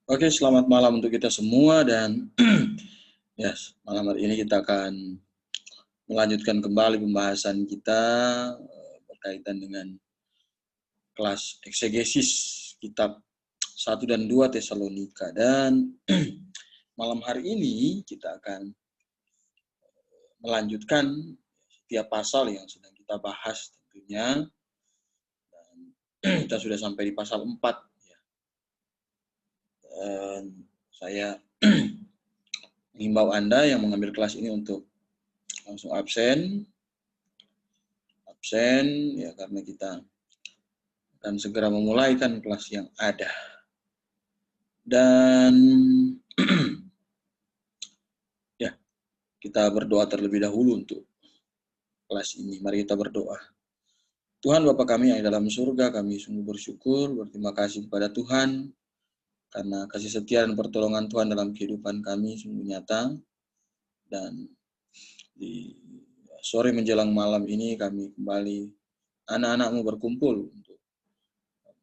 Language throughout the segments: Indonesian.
Oke, selamat malam untuk kita semua dan yes, malam hari ini kita akan melanjutkan kembali pembahasan kita berkaitan dengan kelas eksegesis kitab 1 dan 2 Tesalonika dan malam hari ini kita akan melanjutkan setiap pasal yang sedang kita bahas tentunya. Dan kita sudah sampai di pasal 4 ya. Dan saya mengimbau Anda yang mengambil kelas ini untuk langsung absen ya, karena kita akan segera memulaikan kelas yang ada. Dan ya, kita berdoa terlebih dahulu untuk kelas ini. Mari kita berdoa. Tuhan Bapa kami yang dalam surga, kami sungguh bersyukur, berterima kasih kepada Tuhan karena kasih setia dan pertolongan Tuhan dalam kehidupan kami sungguh nyata. Dan di sore menjelang malam ini kami kembali anak-anak-Mu berkumpul untuk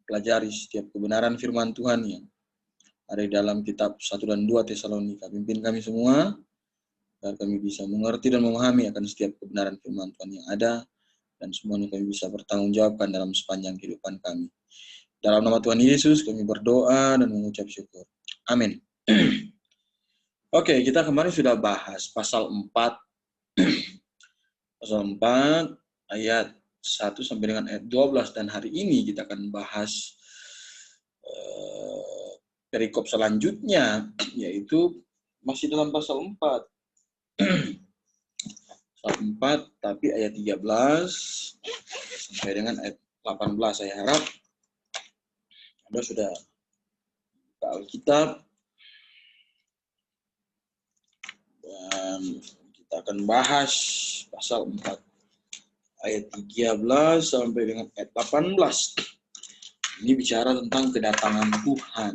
pelajari setiap kebenaran firman Tuhan yang ada di dalam kitab 1 dan 2 Tesalonika. Pimpin kami semua agar kami bisa mengerti dan memahami akan setiap kebenaran firman Tuhan yang ada dan semuanya kami bisa bertanggung jawabkan dalam sepanjang kehidupan kami. Dalam nama Tuhan Yesus kami berdoa dan mengucap syukur. Amin. Oke, kita kemarin sudah bahas pasal 4 pasal 4 ayat 1 sampai dengan ayat 12 dan hari ini kita akan bahas perikop selanjutnya, yaitu masih dalam pasal 4. Pasal 4, tapi ayat 13 sampai dengan ayat 18. Saya harap Anda sudah buka Alkitab. Dan kita akan bahas pasal 4. Ayat 13 sampai dengan ayat 18. Ini bicara tentang kedatangan Tuhan.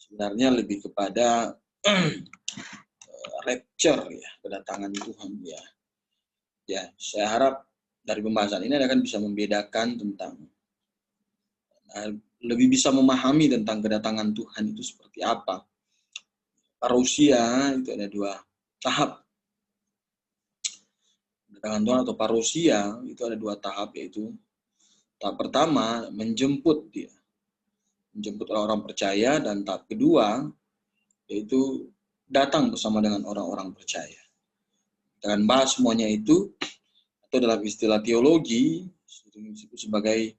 Sebenarnya lebih kepada rapture ya, kedatangan Tuhan ya. Ya, saya harap dari pembahasan ini Anda akan bisa membedakan tentang lebih bisa memahami tentang kedatangan Tuhan itu seperti apa. Parousia itu ada 2 tahap. Kedatangan Tuhan atau parousia itu ada 2 tahap, yaitu tahap pertama menjemput dia. Menjemput orang-orang percaya, dan tahap kedua yaitu datang bersama dengan orang-orang percaya. Kita akan bahas semuanya itu, atau dalam istilah teologi disebut sebagai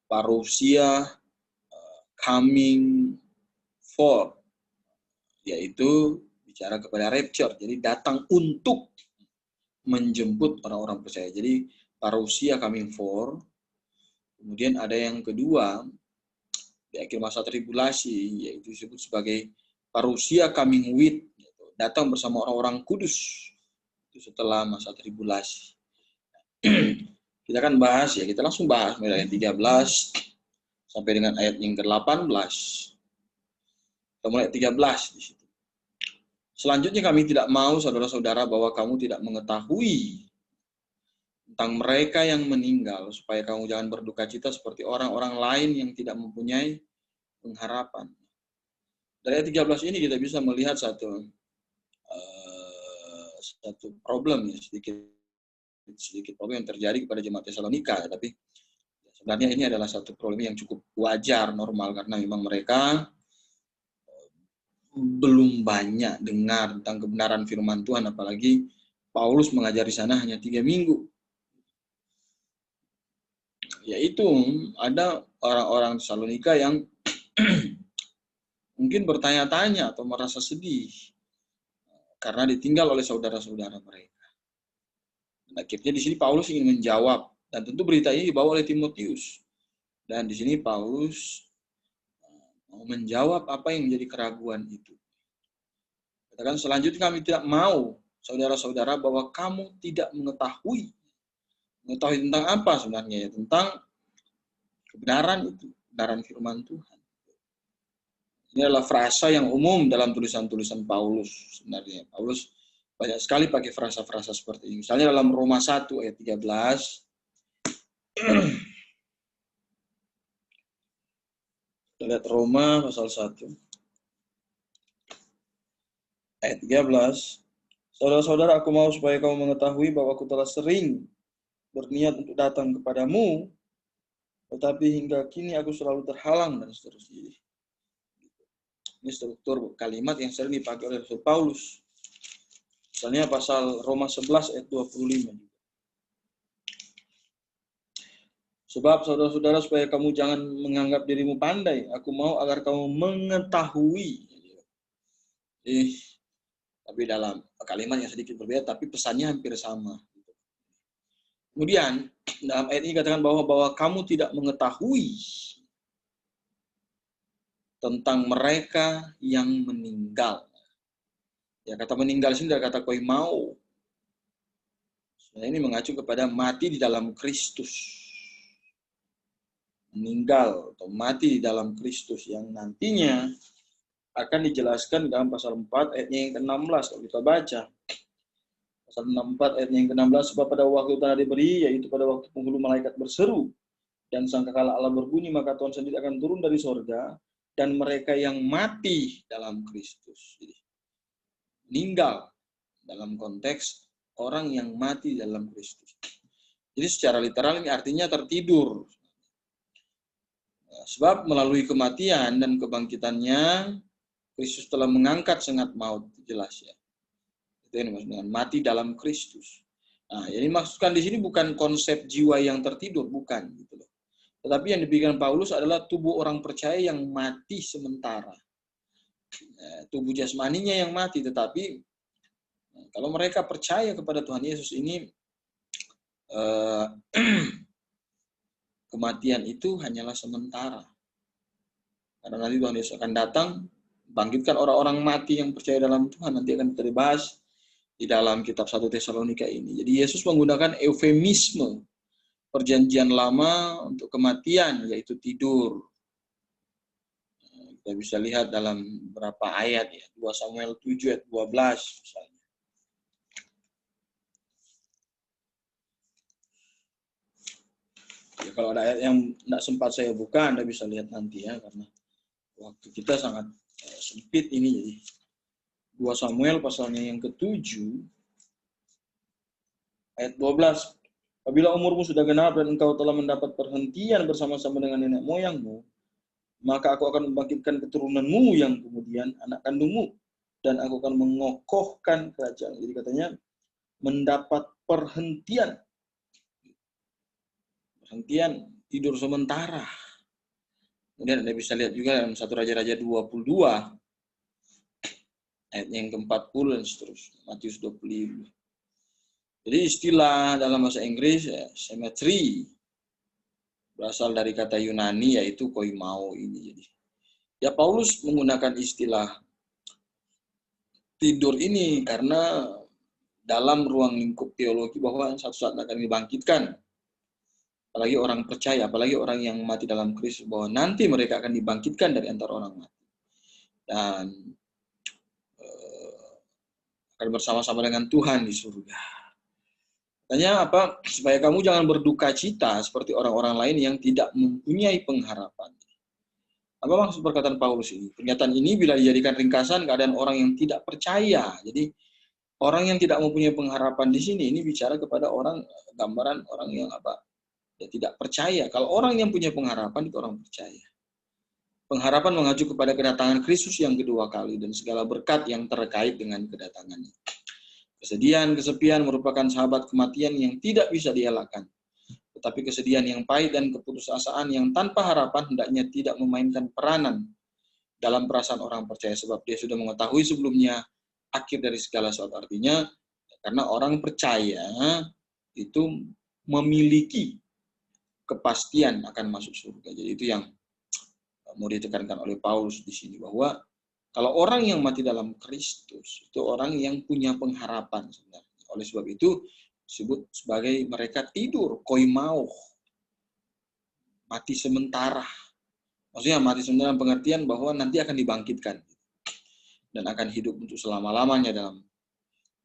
parousia coming forth, yaitu bicara kepada rapture, jadi datang untuk menjemput orang-orang percaya. Jadi parousia coming forth. Kemudian ada yang kedua di akhir masa tribulasi, yaitu disebut sebagai parousia coming with, datang bersama orang-orang kudus itu setelah masa tribulasi. Kita akan bahas ya, kita langsung bahas mulai ayat 13 sampai dengan ayat yang ke-18. Kita mulai ayat 13 di situ. Selanjutnya kami tidak mau saudara-saudara bahwa kamu tidak mengetahui tentang mereka yang meninggal, supaya kamu jangan berduka cita seperti orang-orang lain yang tidak mempunyai pengharapan. Dari ayat 13 ini kita bisa melihat satu problem ya, sedikit problem yang terjadi kepada jemaat Tesalonika, tapi sebenarnya ini adalah satu problem yang cukup wajar, normal, karena memang mereka belum banyak dengar tentang kebenaran firman Tuhan, apalagi Paulus mengajar di sana hanya 3 minggu. Yaitu ada orang-orang Tesalonika yang mungkin bertanya-tanya atau merasa sedih karena ditinggal oleh saudara-saudara mereka. Dan akhirnya di sini Paulus ingin menjawab, dan tentu berita ini dibawa oleh Timotius. Dan di sini Paulus mau menjawab apa yang menjadi keraguan itu. Katakan selanjutnya kami tidak mau saudara-saudara bahwa kamu tidak mengetahui tentang apa sebenarnya ya, tentang kebenaran itu, kebenaran firman Tuhan. Ini adalah frasa yang umum dalam tulisan-tulisan Paulus sebenarnya. Paulus banyak sekali pakai frasa-frasa seperti ini. Misalnya dalam Roma 1 ayat 13. Kita lihat Roma pasal 1. Ayat 13. Saudara-saudara, aku mau supaya kamu mengetahui bahwa aku telah sering berniat untuk datang kepadamu, tetapi hingga kini aku selalu terhalang, dan seterusnya. Ini struktur kalimat yang sering dipakai oleh Rasul Paulus. Misalnya pasal Roma 11 ayat 25. Sebab saudara-saudara, supaya kamu jangan menganggap dirimu pandai, aku mau agar kamu mengetahui. Tapi dalam kalimat yang sedikit berbeda, tapi pesannya hampir sama. Kemudian dalam ayat ini dikatakan bahwa kamu tidak mengetahui tentang mereka yang meninggal. Ya, kata meninggal sini dari kata koi mau. Nah, ini mengacu kepada mati di dalam Kristus. Meninggal atau mati di dalam Kristus yang nantinya akan dijelaskan dalam pasal 4 ayatnya yang ke-16 kalau kita baca. Pasal 64 ayatnya yang ke-16, sebab pada waktu tanah diberi, yaitu pada waktu penghulu malaikat berseru dan sangkakala Allah berbunyi, maka Tuhan sendiri akan turun dari sorga, dan mereka yang mati dalam Kristus. Jadi, meninggal dalam konteks orang yang mati dalam Kristus. Jadi secara literal ini artinya tertidur. Sebab melalui kematian dan kebangkitannya, Kristus telah mengangkat sengat maut, jelas ya. Itu yang dimaksud dengan mati dalam Kristus. Nah, yang dimaksudkan di sini bukan konsep jiwa yang tertidur, bukan gitu loh. Tetapi yang diberikan Paulus adalah tubuh orang percaya yang mati sementara. Tubuh jasmaninya yang mati, tetapi kalau mereka percaya kepada Tuhan Yesus ini, kematian itu hanyalah sementara. Karena nanti Tuhan Yesus akan datang, bangkitkan orang-orang mati yang percaya dalam Tuhan. Nanti akan kita dibahas di dalam kitab 1 Tesalonika ini. Jadi Yesus menggunakan eufemisme perjanjian lama untuk kematian, yaitu tidur. Kita bisa lihat dalam beberapa ayat ya, 2 Samuel 7 ayat 12 misalnya. Ya, kalau ada ayat yang tidak sempat saya buka, Anda bisa lihat nanti ya, karena waktu kita sangat sempit ini. Jadi 2 Samuel pasalnya yang ke-7 ayat 12. Apabila umurmu sudah genap dan engkau telah mendapat perhentian bersama-sama dengan nenek moyangmu, maka aku akan membangkitkan keturunanmu yang kemudian anak kandungmu, dan aku akan mengokohkan kerajaan. Jadi katanya mendapat perhentian tidur sementara. Kemudian Anda bisa lihat juga dalam 1 Raja-Raja 22 ayat yang ke-40 dan seterusnya, Matius 25. Jadi istilah dalam bahasa Inggris ya, cemetery berasal dari kata Yunani yaitu koimao ini. Jadi ya Paulus menggunakan istilah tidur ini karena dalam ruang lingkup teologi bahwa suatu saat akan dibangkitkan. Apalagi orang percaya, apalagi orang yang mati dalam Kristus, bahwa nanti mereka akan dibangkitkan dari antara orang mati. Dan akan bersama-sama dengan Tuhan di surga. Tanya apa? Supaya kamu jangan berduka cita seperti orang-orang lain yang tidak mempunyai pengharapan. Apa maksud perkataan Paulus ini? Pernyataan ini bila dijadikan ringkasan keadaan orang yang tidak percaya. Jadi orang yang tidak mempunyai pengharapan di sini ini bicara kepada orang, gambaran orang yang apa? Ya tidak percaya. Kalau orang yang punya pengharapan itu orang percaya. Pengharapan mengacu kepada kedatangan Kristus yang kedua kali dan segala berkat yang terkait dengan kedatangannya. Kesedihan, kesepian merupakan sahabat kematian yang tidak bisa dielakkan. Tetapi kesedihan yang pahit dan keputusasaan yang tanpa harapan hendaknya tidak memainkan peranan dalam perasaan orang percaya, sebab dia sudah mengetahui sebelumnya akhir dari segala sesuatu. Artinya, karena orang percaya itu memiliki kepastian akan masuk surga. Jadi itu yang mau ditekankan oleh Paulus di sini, bahwa kalau orang yang mati dalam Kristus, itu orang yang punya pengharapan sebenarnya. Oleh sebab itu, disebut sebagai mereka tidur, koimao, mati sementara. Maksudnya mati sementara pengertian bahwa nanti akan dibangkitkan. Dan akan hidup untuk selama-lamanya dalam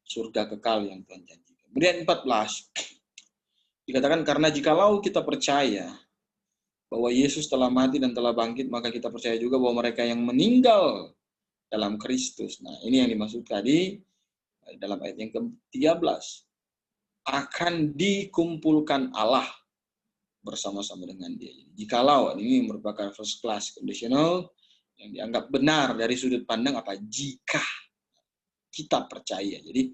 surga kekal yang Tuhan janjikan. Kemudian 14, dikatakan karena jikalau kita percaya bahwa Yesus telah mati dan telah bangkit, maka kita percaya juga bahwa mereka yang meninggal dalam Kristus. Nah, ini yang dimaksud tadi dalam ayat yang ke-13. Akan dikumpulkan Allah bersama-sama dengan dia. Jikalau, ini merupakan first class conditional yang dianggap benar dari sudut pandang apa? Jika kita percaya. Jadi,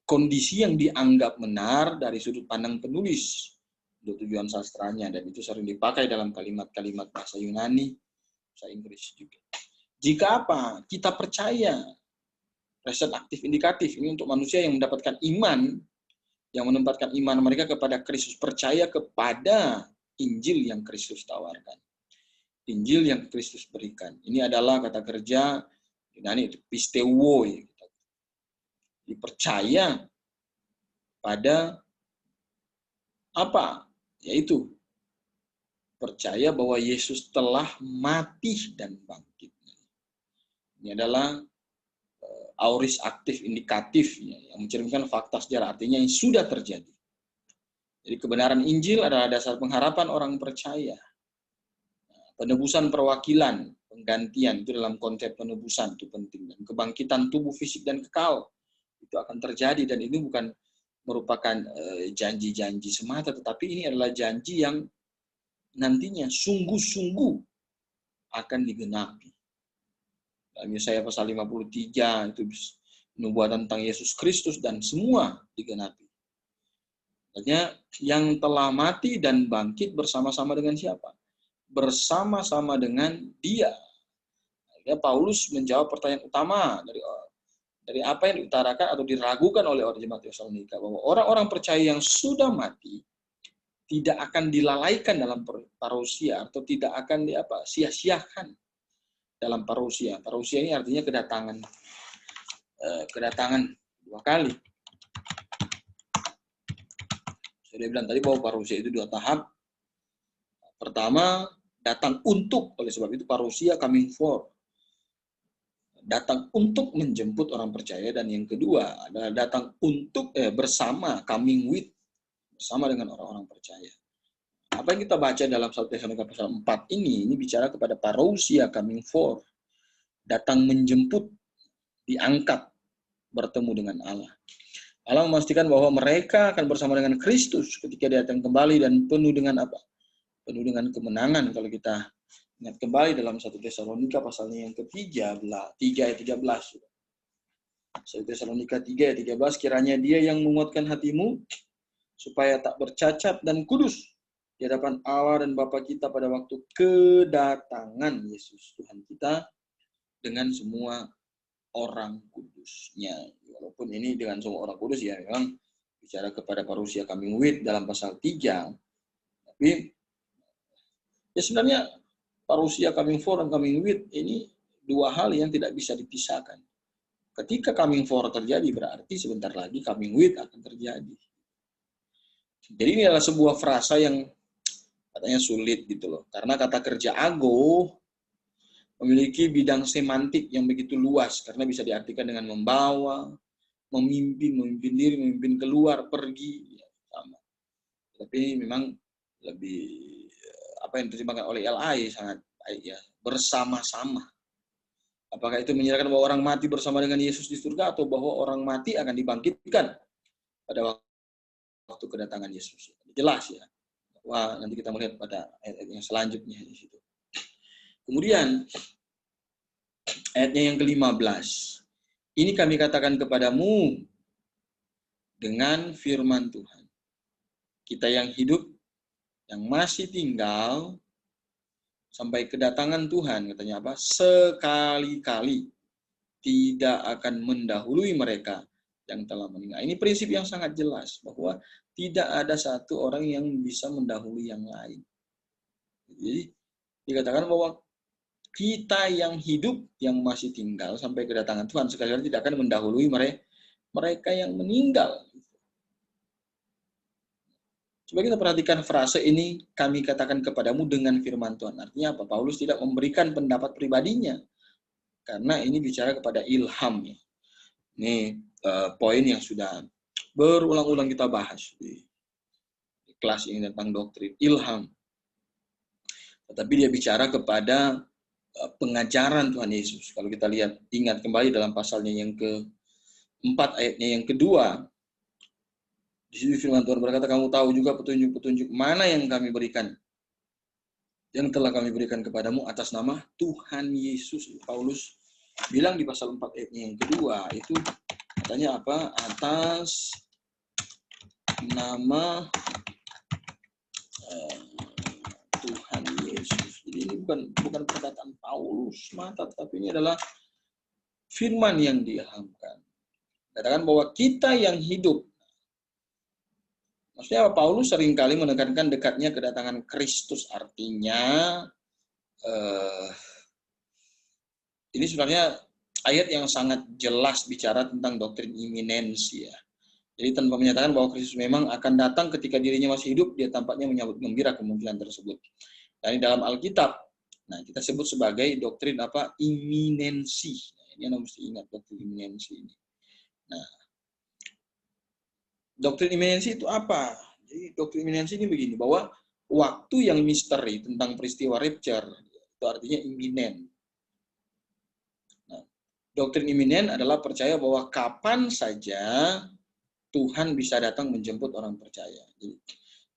kondisi yang dianggap benar dari sudut pandang penulis untuk tujuan sastranya, dan itu sering dipakai dalam kalimat-kalimat bahasa Yunani, bahasa Inggris juga. Jika apa? Kita percaya. Present aktif indikatif ini untuk manusia yang mendapatkan iman, yang menempatkan iman mereka kepada Kristus, percaya kepada Injil yang Kristus tawarkan, Injil yang Kristus berikan. Ini adalah kata kerja Yunani itu pisteuo. Dipercaya pada apa? Yaitu percaya bahwa Yesus telah mati dan bangkit. Ini adalah auris aktif indikatif yang mencerminkan fakta sejarah, artinya yang sudah terjadi. Jadi kebenaran Injil adalah dasar pengharapan orang percaya. Penebusan perwakilan, penggantian itu dalam konsep penebusan itu penting, dan kebangkitan tubuh fisik dan kekal itu akan terjadi, dan ini bukan merupakan janji-janji semata, tetapi ini adalah janji yang nantinya sungguh-sungguh akan digenapi. Dalam Yesaya pasal 53 itu nubuatan tentang Yesus Kristus dan semua digenapi. Artinya yang telah mati dan bangkit bersama-sama dengan siapa? Bersama-sama dengan Dia. Akhirnya Paulus menjawab pertanyaan utama dari apa yang diutarakan atau diragukan oleh orang jemaat Tesalonika, bahwa orang-orang percaya yang sudah mati tidak akan dilalaikan dalam parousia atau tidak akan sia-siakan dalam parousia. Parousia ini artinya kedatangan dua kali. Saya bilang tadi bahwa parousia itu 2 tahap. Pertama, datang untuk, oleh sebab itu parousia coming for. Datang untuk menjemput orang percaya, dan yang kedua adalah datang untuk bersama, coming with, bersama dengan orang-orang percaya. Apa yang kita baca dalam 1 Tesalonika pasal 4 ini bicara kepada parousia coming for, datang menjemput, diangkat, bertemu dengan Allah. Allah memastikan bahwa mereka akan bersama dengan Kristus ketika Dia datang kembali, dan penuh dengan apa? Penuh dengan kemenangan. Kalau kita ingat kembali dalam 1 Tesalonika pasalnya yang ke-13, 3 ayat 13. 1 Tesalonika 3 ayat 13, kiranya Dia yang menguatkan hatimu supaya tak bercacat dan kudus di hadapan Allah dan Bapa kita pada waktu kedatangan Yesus Tuhan kita dengan semua orang kudusnya. Walaupun ini dengan semua orang kudus ya, memang bicara kepada parousia coming with dalam pasal 3. Tapi ya sebenarnya parousia coming for dan coming with ini 2 hal yang tidak bisa dipisahkan. Ketika coming for terjadi, berarti sebentar lagi coming with akan terjadi. Jadi ini adalah sebuah frasa yang katanya sulit gitu loh. Karena kata kerja ago memiliki bidang semantik yang begitu luas, karena bisa diartikan dengan membawa, memimpin diri, memimpin keluar, pergi, ya, sama. Tapi memang lebih apa yang diterjemahkan oleh LI sangat baik ya, bersama-sama. Apakah itu menyerahkan bahwa orang mati bersama dengan Yesus di surga, atau bahwa orang mati akan dibangkitkan pada waktu kedatangan Yesus? Jelas ya. Wah, nanti kita melihat pada ayat yang selanjutnya di situ. Kemudian ayatnya yang ke-15. Ini kami katakan kepadamu dengan firman Tuhan. Kita yang hidup, yang masih tinggal sampai kedatangan Tuhan, katanya apa? Sekali-kali tidak akan mendahului mereka yang telah meninggal. Ini prinsip yang sangat jelas bahwa tidak ada satu orang yang bisa mendahului yang lain. Jadi dikatakan bahwa kita yang hidup, yang masih tinggal sampai kedatangan Tuhan, sekali-kali tidak akan mendahului mereka yang meninggal. Coba kita perhatikan frase ini, kami katakan kepadamu dengan firman Tuhan. Artinya apa? Paulus tidak memberikan pendapat pribadinya, karena ini bicara kepada ilham. Ya. Ini poin yang sudah berulang-ulang kita bahas di kelas ini tentang doktrin ilham. Tetapi dia bicara kepada pengajaran Tuhan Yesus. Kalau kita ingat kembali dalam pasalnya yang ke-4 ayatnya yang kedua, di situ firman Tuhan berkata, kamu tahu juga petunjuk-petunjuk mana yang kami berikan, yang telah kami berikan kepadamu atas nama Tuhan Yesus. Paulus bilang di pasal 4 ayatnya yang kedua, itu katanya apa? Atas nama Tuhan Yesus. Jadi ini bukan perkataan Paulus semata, tapi ini adalah firman yang diilhamkan. Katakan bahwa kita yang hidup. Maksudnya Paulus seringkali menekankan dekatnya kedatangan Kristus. Artinya ini sebenarnya ayat yang sangat jelas bicara tentang doktrin iminensi ya. Jadi tanpa menyatakan bahwa Kristus memang akan datang ketika dirinya masih hidup, dia tampaknya menyambut gembira kemungkinan tersebut. Dan di dalam Alkitab, nah kita sebut sebagai doktrin apa? Iminensi. Nah, ini Anda mesti ingat doktrin iminensi ini. Nah, doktrin iminensi itu apa? Jadi doktrin iminensi ini begini, bahwa waktu yang misteri tentang peristiwa rapture itu artinya iminen. Nah, doktrin iminen adalah percaya bahwa kapan saja Tuhan bisa datang menjemput orang percaya. Jadi,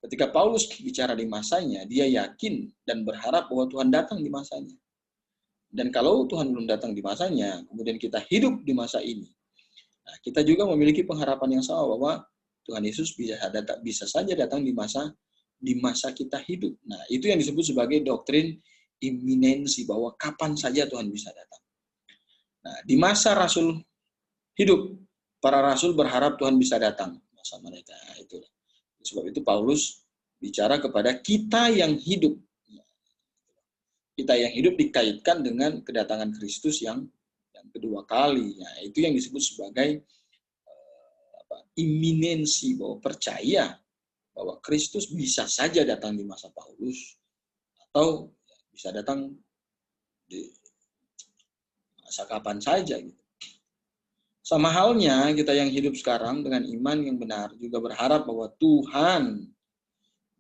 ketika Paulus bicara di masanya, dia yakin dan berharap bahwa Tuhan datang di masanya. Dan kalau Tuhan belum datang di masanya, kemudian kita hidup di masa ini, nah, kita juga memiliki pengharapan yang sama bahwa Tuhan Yesus bisa saja datang di masa kita hidup. Nah, itu yang disebut sebagai doktrin iminensi, bahwa kapan saja Tuhan bisa datang. Nah, di masa Rasul hidup, para Rasul berharap Tuhan bisa datang masa mereka. Itu. Sebab itu Paulus bicara kepada kita yang hidup. Kita yang hidup dikaitkan dengan kedatangan Kristus yang kedua kali. Nah, itu yang disebut sebagai iminensi, bahwa percaya bahwa Kristus bisa saja datang di masa Paulus atau bisa datang di masa kapan saja. Gitu. Sama halnya kita yang hidup sekarang dengan iman yang benar juga berharap bahwa Tuhan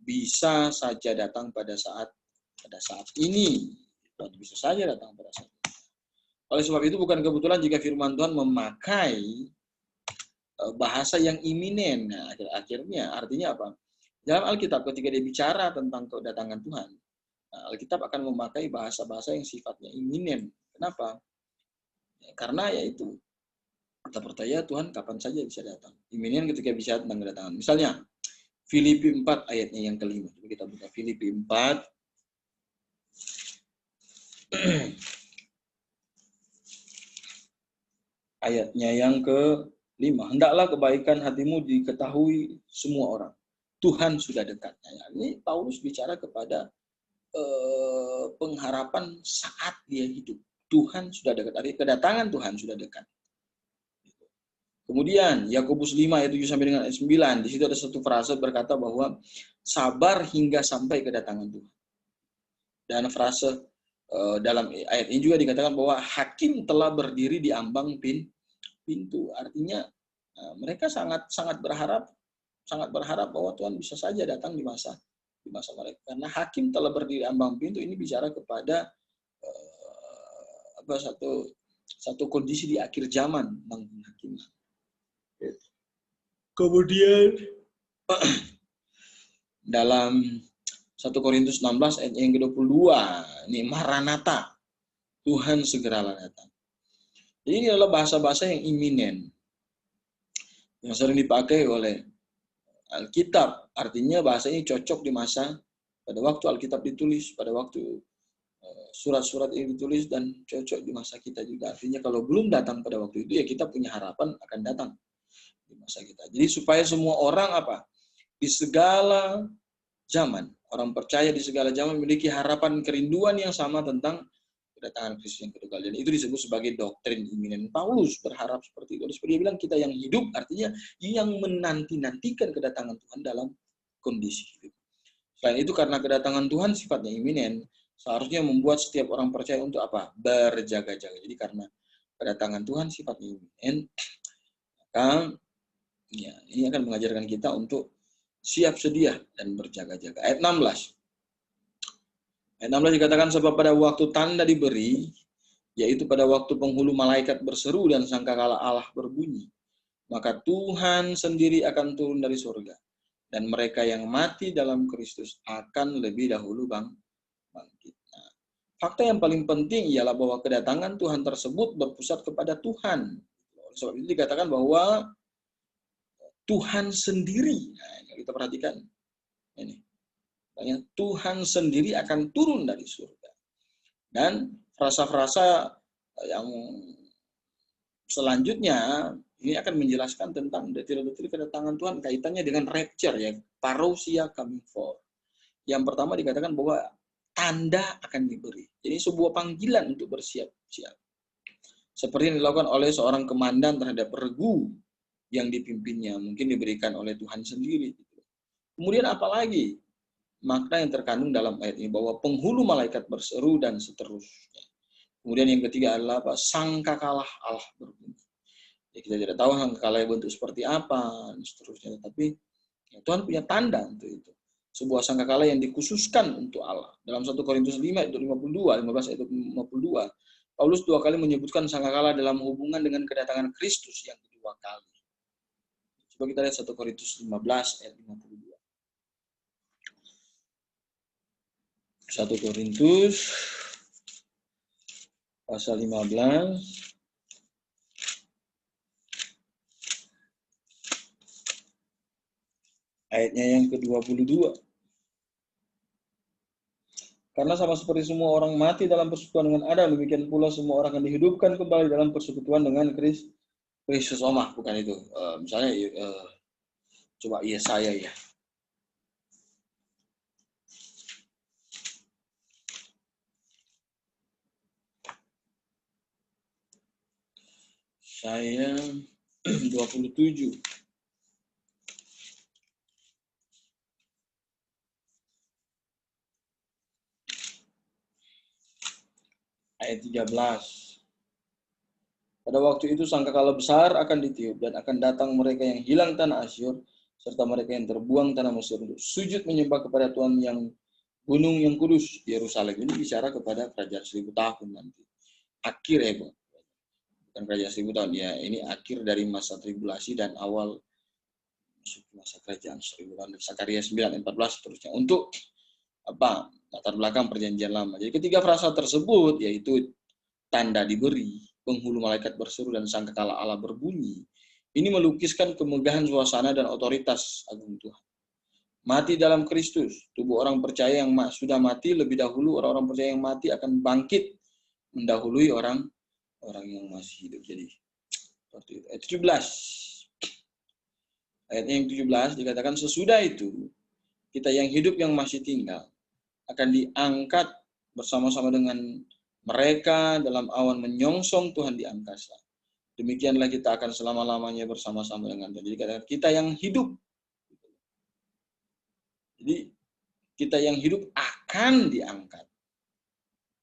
bisa saja datang pada saat ini. Tuhan bisa saja datang pada saat ini. Oleh sebab itu bukan kebetulan jika firman Tuhan memakai bahasa yang iminen. Nah, akhirnya artinya apa? Dalam Alkitab ketika dia bicara tentang kedatangan Tuhan, Alkitab akan memakai bahasa-bahasa yang sifatnya iminen. Kenapa? Ya, karena yaitu kita percaya Tuhan kapan saja bisa datang. Iminen ketika bicara tentang kedatangan. Misalnya Filipi 4 ayatnya yang kelima. Coba kita buka Filipi 4. Ayatnya yang ke-5. Hendaklah kebaikan hatimu diketahui semua orang. Tuhan sudah dekat. Nah, ini Paulus bicara kepada pengharapan saat dia hidup. Tuhan sudah dekat. Artinya kedatangan Tuhan sudah dekat. Kemudian Yakobus 5 ayat 7 sampai dengan ayat 9. Di situ ada satu frase berkata bahwa sabar hingga sampai kedatangan Tuhan. Dan frase dalam ayat ini juga dikatakan bahwa hakim telah berdiri di ambang pintu. Artinya mereka sangat berharap bahwa Tuhan bisa saja datang di masa mereka. Karena hakim telah berdiri di ambang pintu, ini bicara kepada satu kondisi di akhir zaman tentang penghakiman. Kemudian dalam 1 Korintus 16 ayat yang ke-22, ini Maranatha, Tuhan segeralah datang. Jadi ini adalah bahasa-bahasa yang iminen, yang sering dipakai oleh Alkitab. Artinya bahasa ini cocok di masa, pada waktu Alkitab ditulis, pada waktu surat-surat ini ditulis, dan cocok di masa kita juga. Artinya kalau belum datang pada waktu itu, ya kita punya harapan akan datang di masa kita. Jadi supaya semua orang di segala zaman, orang percaya di segala zaman memiliki harapan kerinduan yang sama tentang kedatangan Kristus yang kedua kali. Dan itu disebut sebagai doktrin iminen. Paulus berharap seperti itu. Seperti dia bilang, kita yang hidup artinya yang menanti-nantikan kedatangan Tuhan dalam kondisi hidup. Selain itu, karena kedatangan Tuhan sifatnya iminen, seharusnya membuat setiap orang percaya untuk apa? Berjaga-jaga. Jadi karena kedatangan Tuhan sifatnya iminen, maka ya, ini akan mengajarkan kita untuk siap sedia dan berjaga-jaga. Ayat 16. Ayat 16 dikatakan, sebab pada waktu tanda diberi, yaitu pada waktu penghulu malaikat berseru dan sangkakala Allah berbunyi, maka Tuhan sendiri akan turun dari surga, dan mereka yang mati dalam Kristus akan lebih dahulu bangkit. Nah, fakta yang paling penting ialah bahwa kedatangan Tuhan tersebut berpusat kepada Tuhan. Sebab itu dikatakan bahwa Tuhan sendiri, nah, kita perhatikan ini, Tuhan sendiri akan turun dari surga. Dan frasa-frasa yang selanjutnya ini akan menjelaskan tentang detil-detil kedatangan Tuhan kaitannya dengan rapture, ya, parousia coming forth. Yang pertama dikatakan bahwa tanda akan diberi. Jadi sebuah panggilan untuk bersiap-siap. Seperti yang dilakukan oleh seorang komandan terhadap regu yang dipimpinnya, mungkin diberikan oleh Tuhan sendiri. Kemudian apalagi makna yang terkandung dalam ayat ini, bahwa penghulu malaikat berseru dan seterusnya. Kemudian yang ketiga adalah apa? Sangkakala Allah berbunyi. Ya, kita tidak tahu sangkakala bentuk seperti apa dan seterusnya, tapi ya, Tuhan punya tanda untuk itu. Sebuah sangkakala yang dikhususkan untuk Allah. Dalam 1 Korintus 5 ayat 52, 15 ayat 52, Paulus 2 kali menyebutkan sangkakala dalam hubungan dengan kedatangan Kristus yang kedua kali. Coba kita lihat 1 Korintus 15 ayat 52. 1 Korintus pasal 15 ayatnya yang ke-22. Karena sama seperti semua orang mati dalam persekutuan dengan Adam, demikian pula semua orang akan dihidupkan kembali dalam persekutuan dengan Kristus. Omah, bukan itu. Misalnya, coba Yesaya ya. Saya 27. Ayat 13. Pada waktu itu sangkakala besar akan ditiup dan akan datang mereka yang hilang tanah Asyur serta mereka yang terbuang tanah Mesir untuk sujud menyembah kepada Tuhan yang gunung yang kudus Yerusalem. Ini bicara kepada kerajaan 1000 tahun nanti. Akhir ya, bukan kerajaan 1000 tahun ya. Ini akhir dari masa tribulasi dan awal masa kerajaan 1000 tahun. Sakaria 9:14 seterusnya. Untuk apa? Latar belakang perjanjian lama. Jadi ketiga frasa tersebut yaitu tanda diberi, penghulu malaikat berseru dan sangkakala Allah berbunyi. Ini melukiskan kemegahan suasana dan otoritas agung Tuhan. Mati dalam Kristus, tubuh orang percaya yang sudah mati lebih dahulu, orang-orang percaya yang mati akan bangkit mendahului orang yang masih hidup. Jadi seperti itu. Ayat 17. Ayat yang 17 dikatakan sesudah itu kita yang hidup yang masih tinggal akan diangkat bersama-sama dengan mereka dalam awan menyongsong Tuhan di angkasa. Demikianlah kita akan selama-lamanya bersama-sama dengan Tuhan. Jadi kita yang hidup. Jadi kita yang hidup akan diangkat.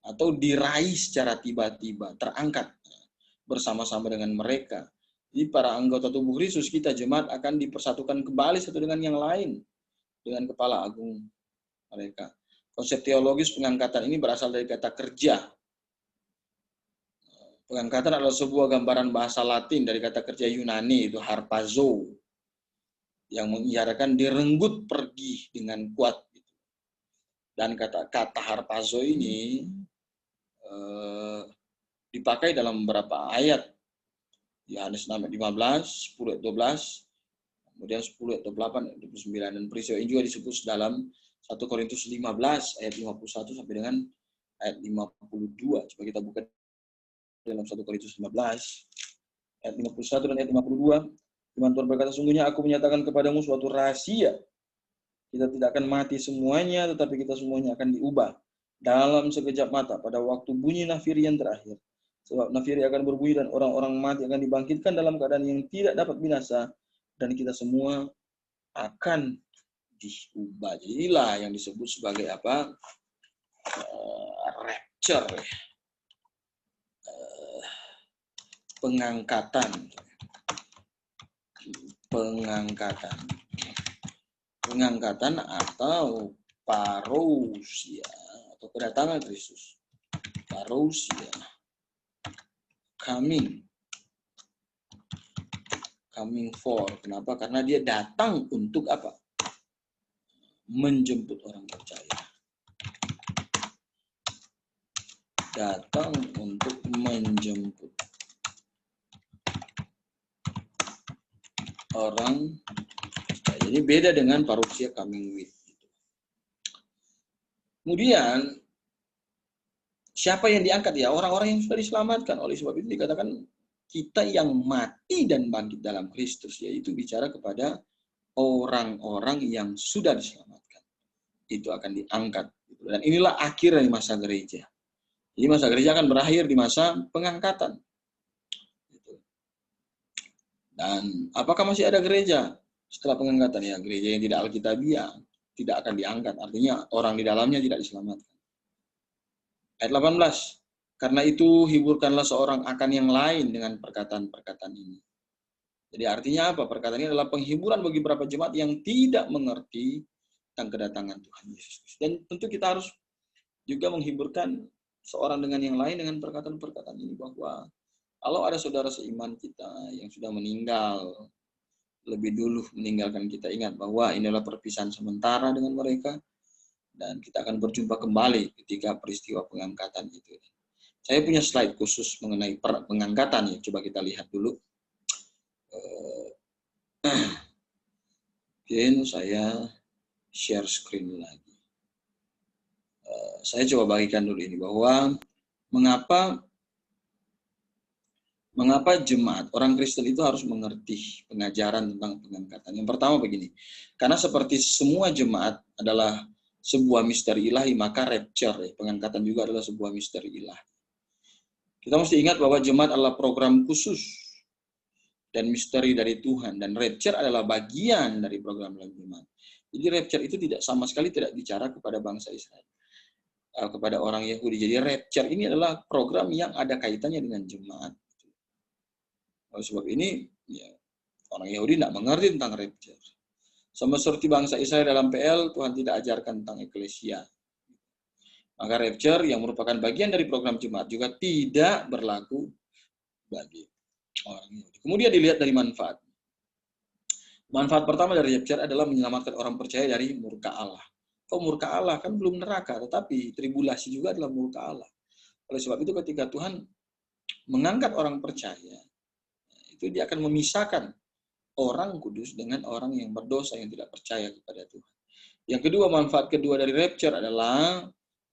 Atau diraih secara tiba-tiba, terangkat bersama-sama dengan mereka. Jadi para anggota tubuh Kristus, kita jemaat akan dipersatukan kembali satu dengan yang lain. Dengan kepala agung mereka. Konsep teologis pengangkatan ini berasal dari kata kerja. Pengangkatan adalah sebuah gambaran bahasa Latin dari kata kerja Yunani, itu harpazo, yang mengiarakan direnggut pergi dengan kuat. Dan kata harpazo ini dipakai dalam beberapa ayat. Yohanes 6 ayat 15, 10 ayat 12, kemudian 10 ayat 28 ayat 29. Dan peristiwa ini juga disebut dalam 1 Korintus 15 ayat 51 sampai dengan ayat 52. Coba kita buka dalam 1 Korintus 15 ayat 51 dan ayat 52. Firman Tuhan berkata, sungguhnya aku menyatakan kepadamu suatu rahasia. Kita tidak akan mati semuanya, tetapi kita semuanya akan diubah dalam sekejap mata pada waktu bunyi nafiri yang terakhir. Sebab nafiri akan berbunyi dan orang-orang mati akan dibangkitkan dalam keadaan yang tidak dapat binasa, dan kita semua akan diubah. Inilah yang disebut sebagai apa? Rapture. Pengangkatan atau parousia atau kedatangan Kristus. Parousia. Coming for. Kenapa? Karena dia datang untuk apa? Menjemput orang percaya. Datang untuk menjemput orang percaya. Jadi beda dengan parousia coming with. Kemudian siapa yang diangkat ya? Orang-orang yang sudah diselamatkan. Oleh sebab itu dikatakan kita yang mati dan bangkit dalam Kristus, yaitu bicara kepada orang-orang yang sudah diselamatkan. Itu akan diangkat. Dan inilah akhir dari masa gereja. Jadi masa gereja akan berakhir di masa pengangkatan. Dan apakah masih ada gereja setelah pengangkatan? Ya, gereja yang tidak alkitabiah tidak akan diangkat. Artinya orang di dalamnya tidak diselamatkan. Ayat 18. Karena itu hiburkanlah seorang akan yang lain dengan perkataan-perkataan ini. Jadi artinya apa? Perkataan ini adalah penghiburan bagi beberapa jemaat yang tidak mengerti tentang kedatangan Tuhan Yesus. Dan tentu kita harus juga menghiburkan seorang dengan yang lain dengan perkataan-perkataan ini, bahwa kalau ada saudara seiman kita yang sudah meninggal, lebih dulu meninggalkan kita, ingat bahwa inilah perpisahan sementara dengan mereka, dan kita akan berjumpa kembali ketika peristiwa pengangkatan itu. Saya punya slide khusus mengenai pengangkatan ya. Coba kita lihat dulu. Mungkin saya share screen lagi. Saya coba bagikan dulu ini, bahwa mengapa jemaat orang Kristen itu harus mengerti pengajaran tentang pengangkatan. Yang pertama begini, karena seperti semua jemaat adalah sebuah misteri ilahi, maka rapture, pengangkatan juga adalah sebuah misteri ilahi. Kita mesti ingat bahwa jemaat adalah program khusus dan misteri dari Tuhan, dan rapture adalah bagian dari program jemaat. Jadi rapture itu sama sekali tidak bicara kepada bangsa Israel, kepada orang Yahudi. Jadi rapture ini adalah program yang ada kaitannya dengan jemaat. Oleh sebab ini, ya, orang Yahudi tidak mengerti tentang rapture. Sama seperti bangsa Israel dalam PL, Tuhan tidak ajarkan tentang eklesia. Maka rapture yang merupakan bagian dari program jemaat juga tidak berlaku bagi orang Yahudi. Kemudian dilihat dari manfaat. Manfaat pertama dari rapture adalah menyelamatkan orang percaya dari murka Allah. Kok murka Allah? Kan belum neraka, tetapi tribulasi juga adalah murka Allah. Oleh sebab itu ketika Tuhan mengangkat orang percaya, itu dia akan memisahkan orang kudus dengan orang yang berdosa yang tidak percaya kepada Tuhan. Yang kedua, manfaat kedua dari rapture adalah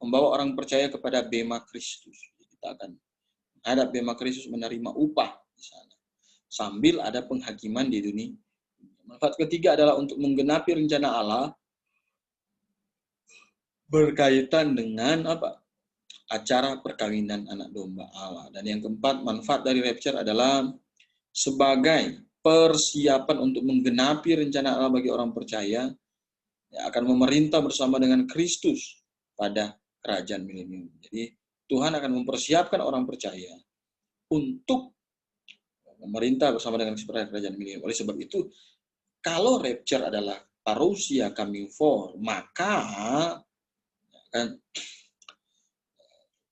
membawa orang percaya kepada bema Kristus. Kita akan menghadap bema Kristus, menerima upah di sana, sambil ada penghakiman di dunia. Manfaat ketiga adalah untuk menggenapi rencana Allah berkaitan dengan apa? Acara perkawinan anak domba Allah. Dan yang keempat, manfaat dari rapture adalah sebagai persiapan untuk menggenapi rencana Allah bagi orang percaya yang akan memerintah bersama dengan Kristus pada kerajaan milenium. Jadi Tuhan akan mempersiapkan orang percaya untuk memerintah bersama dengan kerajaan milenium. Oleh sebab itu, kalau rapture adalah parousia coming for, maka kan,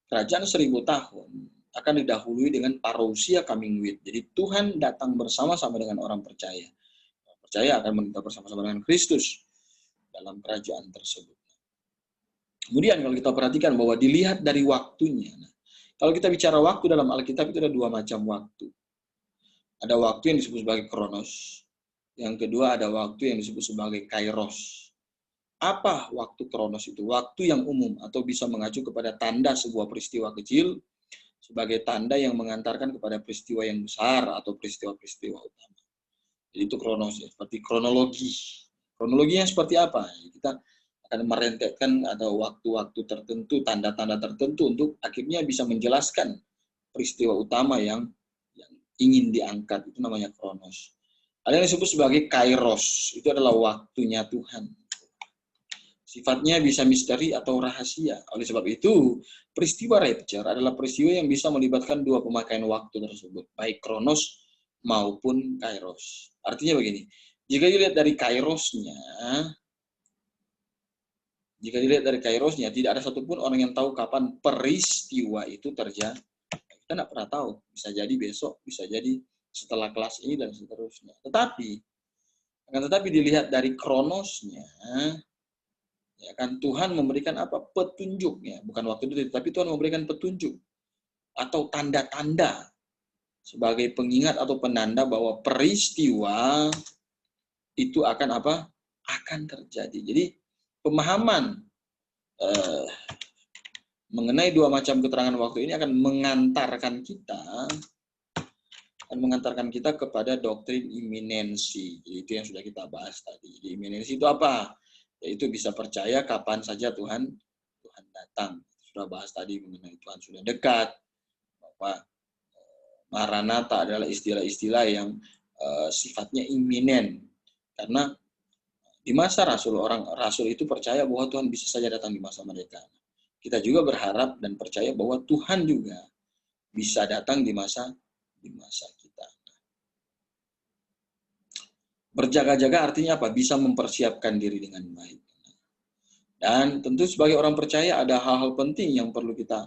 kerajaan 1000 tahun akan didahului dengan parousia coming with. Jadi Tuhan datang bersama-sama dengan orang percaya. Orang percaya akan memerintah bersama-sama dengan Kristus dalam kerajaan tersebut. Kemudian kalau kita perhatikan bahwa dilihat dari waktunya. Nah, kalau kita bicara waktu dalam Alkitab itu ada dua macam waktu. Ada waktu yang disebut sebagai kronos. Yang kedua ada waktu yang disebut sebagai kairos. Apa waktu kronos itu? Waktu yang umum atau bisa mengacu kepada tanda sebuah peristiwa kecil sebagai tanda yang mengantarkan kepada peristiwa yang besar atau peristiwa-peristiwa utama. Jadi itu kronos, ya, seperti kronologi. Kronologinya seperti apa? Kita akan merentetkan ada waktu-waktu tertentu, tanda-tanda tertentu untuk akhirnya bisa menjelaskan peristiwa utama yang ingin diangkat. Itu namanya kronos. Ada yang disebut sebagai kairos. Itu adalah waktunya Tuhan. Sifatnya bisa misteri atau rahasia. Oleh sebab itu, peristiwa rapture adalah peristiwa yang bisa melibatkan dua pemakaian waktu tersebut, baik kronos maupun kairos. Artinya begini, jika dilihat dari kairosnya, Jika dilihat dari kairosnya, tidak ada satupun orang yang tahu kapan peristiwa itu terjadi. Kita tidak pernah tahu. Bisa jadi besok, bisa jadi setelah kelas ini, dan seterusnya. Tetapi dilihat dari kronosnya, ya kan, Tuhan memberikan apa? Petunjuknya. Bukan waktu itu, tapi Tuhan memberikan petunjuk atau tanda-tanda sebagai pengingat atau penanda bahwa peristiwa itu akan apa? Akan terjadi. Jadi pemahaman mengenai dua macam keterangan waktu ini akan mengantarkan kita kepada doktrin iminensi. Itu yang sudah kita bahas tadi. Jadi iminensi itu apa? Yaitu bisa percaya kapan saja Tuhan datang. Sudah bahas tadi mengenai Tuhan sudah dekat, bahwa Maranatha adalah istilah-istilah yang sifatnya iminen. Karena di masa orang rasul itu percaya bahwa Tuhan bisa saja datang di masa mereka. Kita juga berharap dan percaya bahwa Tuhan juga bisa datang di masa kita. Berjaga-jaga artinya apa? Bisa mempersiapkan diri dengan baik. Dan tentu sebagai orang percaya ada hal-hal penting yang perlu kita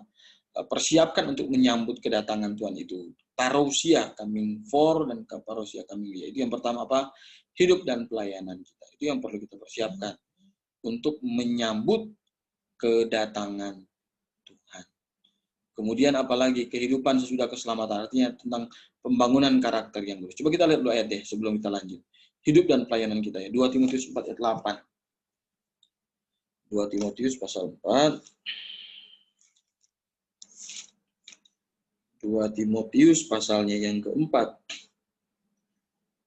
persiapkan untuk menyambut kedatangan Tuhan itu. Parousia coming for dan parousia coming via. Itu yang pertama apa? Hidup dan pelayanan kita. Itu yang perlu kita persiapkan untuk menyambut kedatangan Tuhan. Kemudian apalagi kehidupan sesudah keselamatan, artinya tentang pembangunan karakter yang lurus. Coba kita lihat dulu ayat deh sebelum kita lanjut. Hidup dan pelayanan kita ya. 2 Timotius 4 ayat 8. 2 Timotius pasal 4. 2 Timotius pasalnya yang keempat.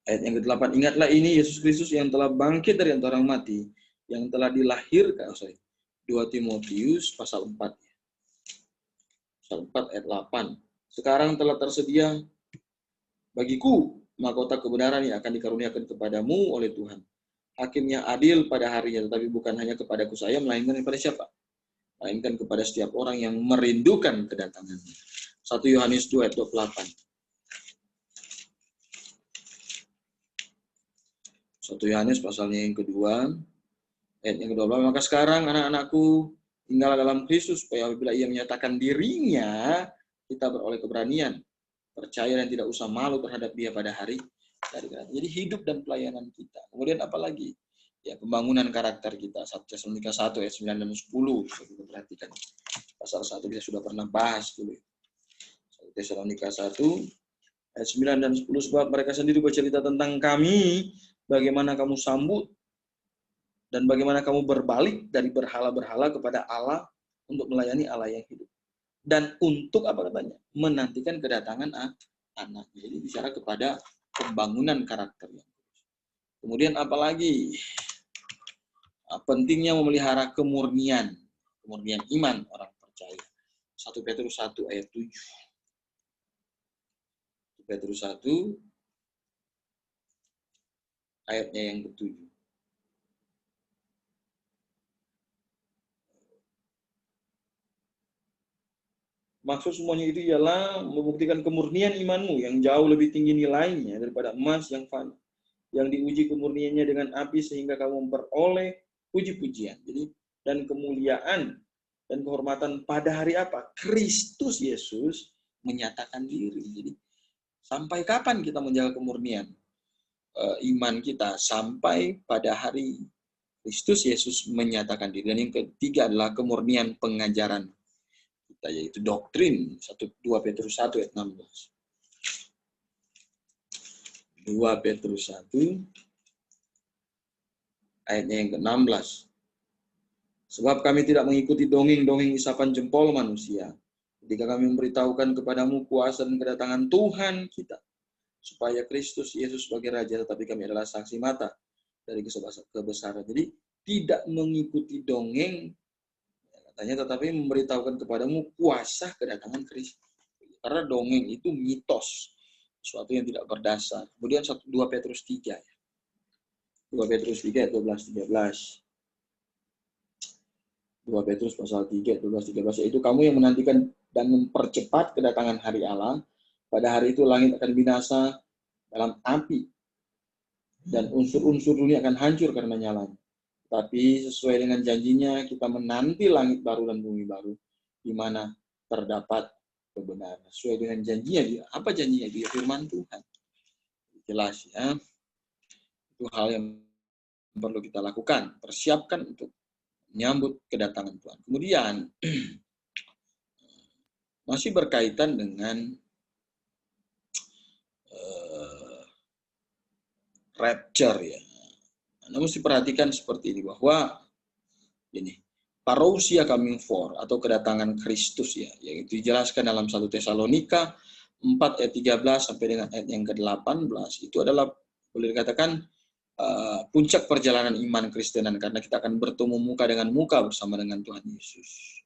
Ayat yang ke-8. Ingatlah ini Yesus Kristus yang telah bangkit dari antara orang mati, yang telah dilahirkan. 2 Timotius pasal 4. Pasal 4 ayat 8. Sekarang telah tersedia bagiku mahkota kebenaran yang akan dikaruniakan kepadamu oleh Tuhan. Hakim yang adil pada harinya, tetapi bukan hanya kepadaku saya, melainkan kepada siapa? Melainkan kepada setiap orang yang merindukan kedatangannya. 1 Yohanes 2 ayat 28. 1 Yohanes pasalnya yang kedua, ayat yang ke-28. Maka sekarang anak-anakku, tinggal dalam Kristus, supaya apabila ia menyatakan dirinya, kita beroleh keberanian, percaya dan tidak usah malu terhadap dia pada hari dari kedatangan. Jadi hidup dan pelayanan kita. Kemudian apalagi? Ya, pembangunan karakter kita. 1 Tesalonika 1 ayat 9 dan 10. Kita perhatikan. Pasal 1 kita sudah pernah bahas dulu. 1 Tesalonika 1 ayat 9 dan 10. Sebab mereka sendiri bercerita tentang kami, bagaimana kamu sambut dan bagaimana kamu berbalik dari berhala-berhala kepada Allah untuk melayani Allah yang hidup. Dan untuk apa katanya? Menantikan kedatangan anaknya. Jadi bicara kepada pembangunan karakter. Kemudian apalagi? Pentingnya memelihara kemurnian iman orang percaya. 1 Petrus 1 ayat 7. 1 Petrus 1 ayatnya yang ke-7. Maksud semuanya itu ialah membuktikan kemurnian imanmu yang jauh lebih tinggi nilainya daripada emas yang fana, yang diuji kemurniannya dengan api sehingga kamu memperoleh puji-pujian. Jadi dan kemuliaan dan kehormatan pada hari apa? Kristus Yesus menyatakan diri. Jadi sampai kapan kita menjaga kemurnian iman kita? Sampai pada hari Kristus Yesus menyatakan diri. Dan yang ketiga adalah kemurnian pengajaran kita, yaitu doktrin. 2 Petrus 1 ayat 16. 2 Petrus 1 ayatnya yang ke-16. Sebab kami tidak mengikuti dongeng-dongeng isapan jempol manusia, ketika kami memberitahukan kepadamu kuasa dan kedatangan Tuhan kita, supaya Kristus Yesus sebagai Raja, tetapi kami adalah saksi mata dari kebesaran. Jadi tidak mengikuti dongeng, katanya, tetapi memberitahukan kepadamu kuasa kedatangan Kristus. Karena dongeng itu mitos, sesuatu yang tidak berdasar. Kemudian 2 Petrus 3. 2 Petrus 3 ayat 12-13. 2 Petrus pasal 3 ayat 12-13, yaitu kamu yang menantikan dan mempercepat kedatangan hari Allah. Pada hari itu langit akan binasa dalam api dan unsur-unsur dunia akan hancur karena nyalanya. Tapi sesuai dengan janjinya, kita menanti langit baru dan bumi baru, di mana terdapat kebenaran. Sesuai dengan janjinya, apa janjinya? Dia firman Tuhan. Jelas ya, itu hal yang perlu kita lakukan, persiapkan untuk menyambut kedatangan Tuhan. Kemudian, masih berkaitan dengan rapture ya. Anda mesti perhatikan seperti ini, bahwa ini parousia coming for atau kedatangan Kristus ya, yang itu dijelaskan dalam 1 Tesalonika 4 ayat 13 sampai dengan ayat yang ke-18, itu adalah boleh dikatakan puncak perjalanan iman Kristenan, karena kita akan bertemu muka dengan muka bersama dengan Tuhan Yesus.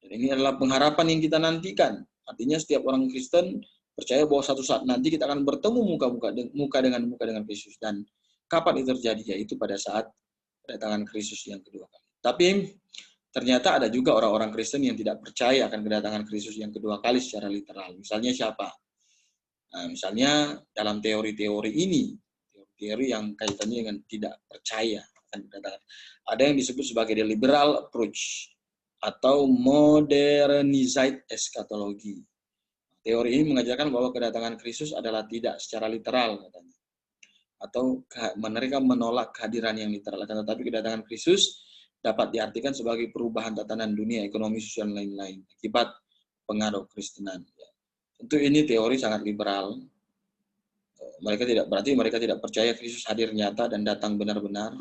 Dan ini adalah pengharapan yang kita nantikan. Artinya setiap orang Kristen percaya bahwa satu saat nanti kita akan bertemu muka dengan Kristus. Dan kapan itu terjadi? Yaitu pada saat kedatangan Kristus yang kedua kali. Tapi ternyata ada juga orang-orang Kristen yang tidak percaya akan kedatangan Kristus yang kedua kali secara literal. Misalnya siapa? Nah, misalnya dalam teori-teori ini, teori yang kaitannya dengan tidak percaya akan kedatangan. Ada yang disebut sebagai the liberal approach atau modernized eschatology. Teori ini mengajarkan bahwa kedatangan Kristus adalah tidak secara literal, katanya. Atau mereka menolak kehadiran yang literal, tetapi kedatangan Kristus dapat diartikan sebagai perubahan tatanan dunia, ekonomi, sosial, dan lain-lain akibat pengaruh Kristenan. Tentu ini teori sangat liberal. Mereka tidak percaya Kristus hadir nyata dan datang benar-benar,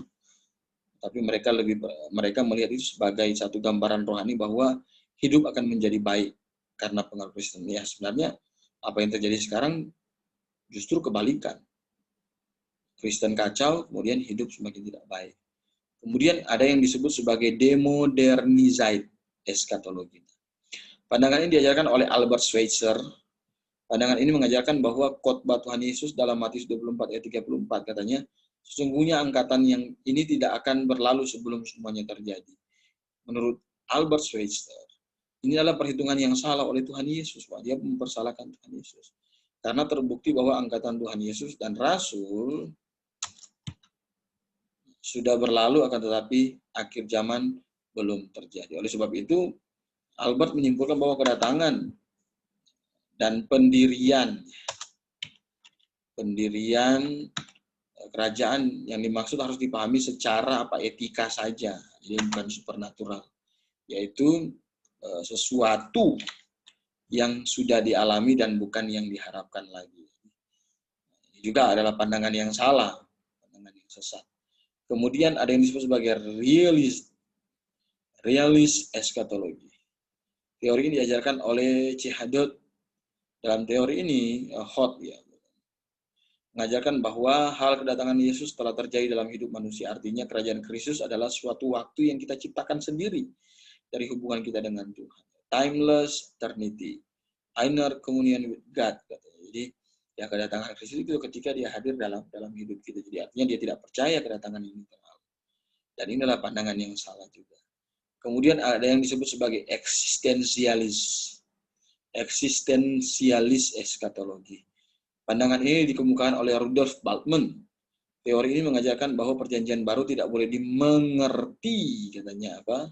tapi mereka melihat itu sebagai satu gambaran rohani bahwa hidup akan menjadi baik karena pengaruh Kristen. Ya, sebenarnya apa yang terjadi sekarang justru kebalikan. Kristen kacau, kemudian hidup semakin tidak baik. Kemudian ada yang disebut sebagai demodernized eschatology. Pandangan ini diajarkan oleh Albert Schweitzer. Pandangan ini mengajarkan bahwa khotbah Tuhan Yesus dalam Matius 24 ayat 34 katanya, sesungguhnya angkatan yang ini tidak akan berlalu sebelum semuanya terjadi. Menurut Albert Schweitzer, ini adalah perhitungan yang salah oleh Tuhan Yesus. Dia mempersalahkan Tuhan Yesus. Karena terbukti bahwa angkatan Tuhan Yesus dan Rasul sudah berlalu, akan tetapi akhir zaman belum terjadi. Oleh sebab itu, Albert menyimpulkan bahwa kedatangan dan pendirian kerajaan yang dimaksud harus dipahami secara etika saja, jadi bukan supernatural, yaitu sesuatu yang sudah dialami dan bukan yang diharapkan lagi. Ini juga adalah pandangan yang salah, pandangan yang sesat. Kemudian ada yang disebut sebagai realist eschatology. Teori ini diajarkan oleh C. Hadot. Dalam teori ini, Hot ya, mengajarkan bahwa hal kedatangan Yesus telah terjadi dalam hidup manusia. Artinya kerajaan Kristus adalah suatu waktu yang kita ciptakan sendiri dari hubungan kita dengan Tuhan. Timeless eternity, inner communion with God. Jadi ya, kedatangan Kristus itu ketika dia hadir dalam hidup kita. Jadi artinya dia tidak percaya kedatangan ini terlalu. Dan inilah pandangan yang salah juga. Kemudian ada yang disebut sebagai eksistensialis eskatologi. Pandangan ini dikemukakan oleh Rudolf Bultmann. Teori ini mengajarkan bahwa perjanjian baru tidak boleh dimengerti, katanya apa?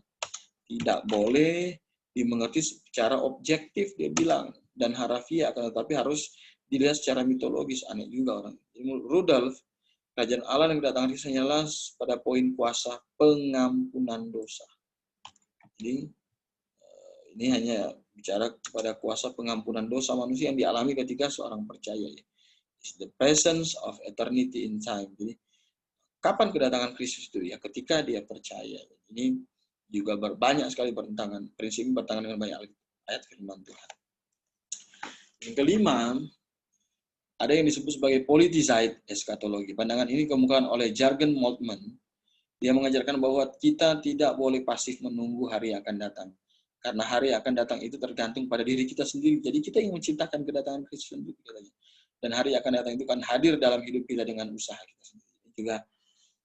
Tidak boleh dimengerti secara objektif, dia bilang, dan harafiah, akan tetapi harus dilihat secara mitologis. Aneh juga orang. Rudolf, kerajaan Allah yang kedatangan Kristus hanyalah pada poin kuasa pengampunan dosa. Jadi ini hanya bicara kepada kuasa pengampunan dosa manusia yang dialami ketika seorang percaya. It's the presence of eternity in time. Jadi kapan kedatangan Kristus itu? Ya ketika dia percaya. Ini juga banyak sekali bertentangan. Prinsip ini bertentangan dengan banyak ayat firman Tuhan. Yang kelima, ada yang disebut sebagai politicized eschatology. Pandangan ini dikemukakan oleh Jürgen Moltmann. Dia mengajarkan bahwa kita tidak boleh pasif menunggu hari yang akan datang. Karena hari yang akan datang itu tergantung pada diri kita sendiri. Jadi kita yang menciptakan kedatangan Kristus sendiri. Dan hari yang akan datang itu kan hadir dalam hidup kita dengan usaha kita sendiri. Ini juga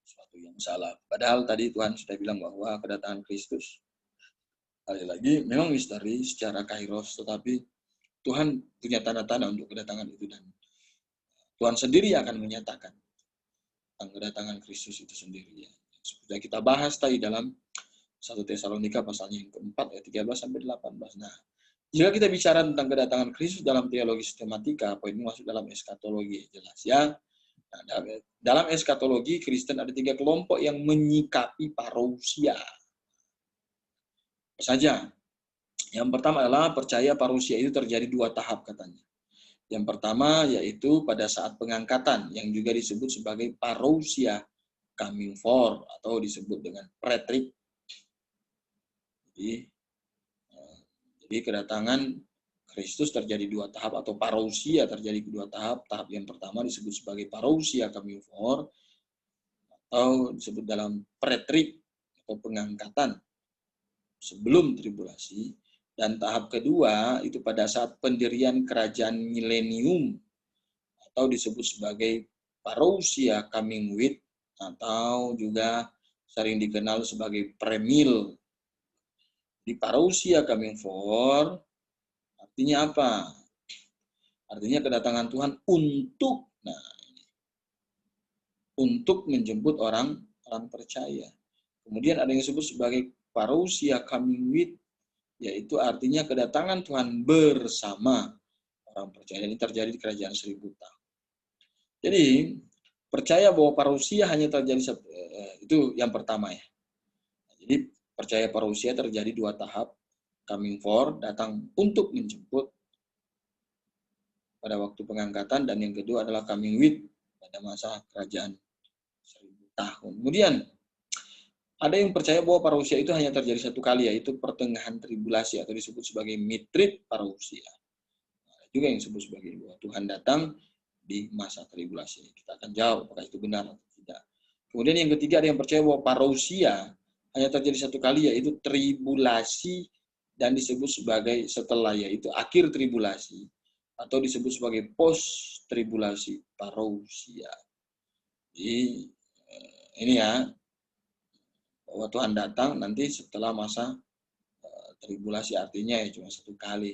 sesuatu yang salah. Padahal tadi Tuhan sudah bilang bahwa kedatangan Kristus, sekali lagi, memang misteri secara kairos, tetapi Tuhan punya tanda-tanda untuk kedatangan itu. Dan Tuhan sendiri akan menyatakan tentang kedatangan Kristus itu sendiri. Sudah kita bahas tadi dalam 1 Tesalonika pasalnya yang keempat ayat 13 sampai 18. Nah, jika kita bicara tentang kedatangan Kristus dalam teologi sistematika, poin ini masuk dalam eskatologi, jelas ya. Nah, dalam eskatologi Kristen ada 3 kelompok yang menyikapi parousia. Apa saja? Yang pertama adalah percaya parousia itu terjadi 2 tahap katanya. Yang pertama yaitu pada saat pengangkatan yang juga disebut sebagai parousia coming forth atau disebut dengan pretrib. Jadi kedatangan Kristus terjadi 2 tahap atau parousia terjadi 2 tahap. Tahap yang pertama disebut sebagai parousia coming forth atau disebut dalam pretrib atau pengangkatan sebelum tribulasi. Dan tahap kedua itu pada saat pendirian kerajaan milenium atau disebut sebagai parousia coming with atau juga sering dikenal sebagai premil. Di parousia coming forth artinya apa? Artinya kedatangan Tuhan untuk menjemput orang percaya. Kemudian ada yang disebut sebagai parousia coming with, yaitu artinya kedatangan Tuhan bersama orang percaya. Ini terjadi di kerajaan 1000 tahun. Jadi percaya bahwa parousia hanya terjadi itu yang pertama ya. Jadi percaya parousia terjadi 2 tahap, coming forth datang untuk menjemput pada waktu pengangkatan, dan yang kedua adalah coming with pada masa kerajaan 1000 tahun. Kemudian ada yang percaya bahwa parousia itu hanya terjadi 1 kali, yaitu pertengahan tribulasi atau disebut sebagai mid-trib parousia. Ada juga yang disebut sebagai bahwa Tuhan datang di masa tribulasi. Kita akan jawab apakah itu benar atau tidak. Kemudian yang ketiga ada yang percaya bahwa parousia hanya terjadi 1 kali, yaitu tribulasi dan disebut sebagai setelah, yaitu akhir tribulasi atau disebut sebagai post tribulasi parousia. Jadi ini ya, bahwa Tuhan datang nanti setelah masa tribulasi, artinya ya cuma 1 kali.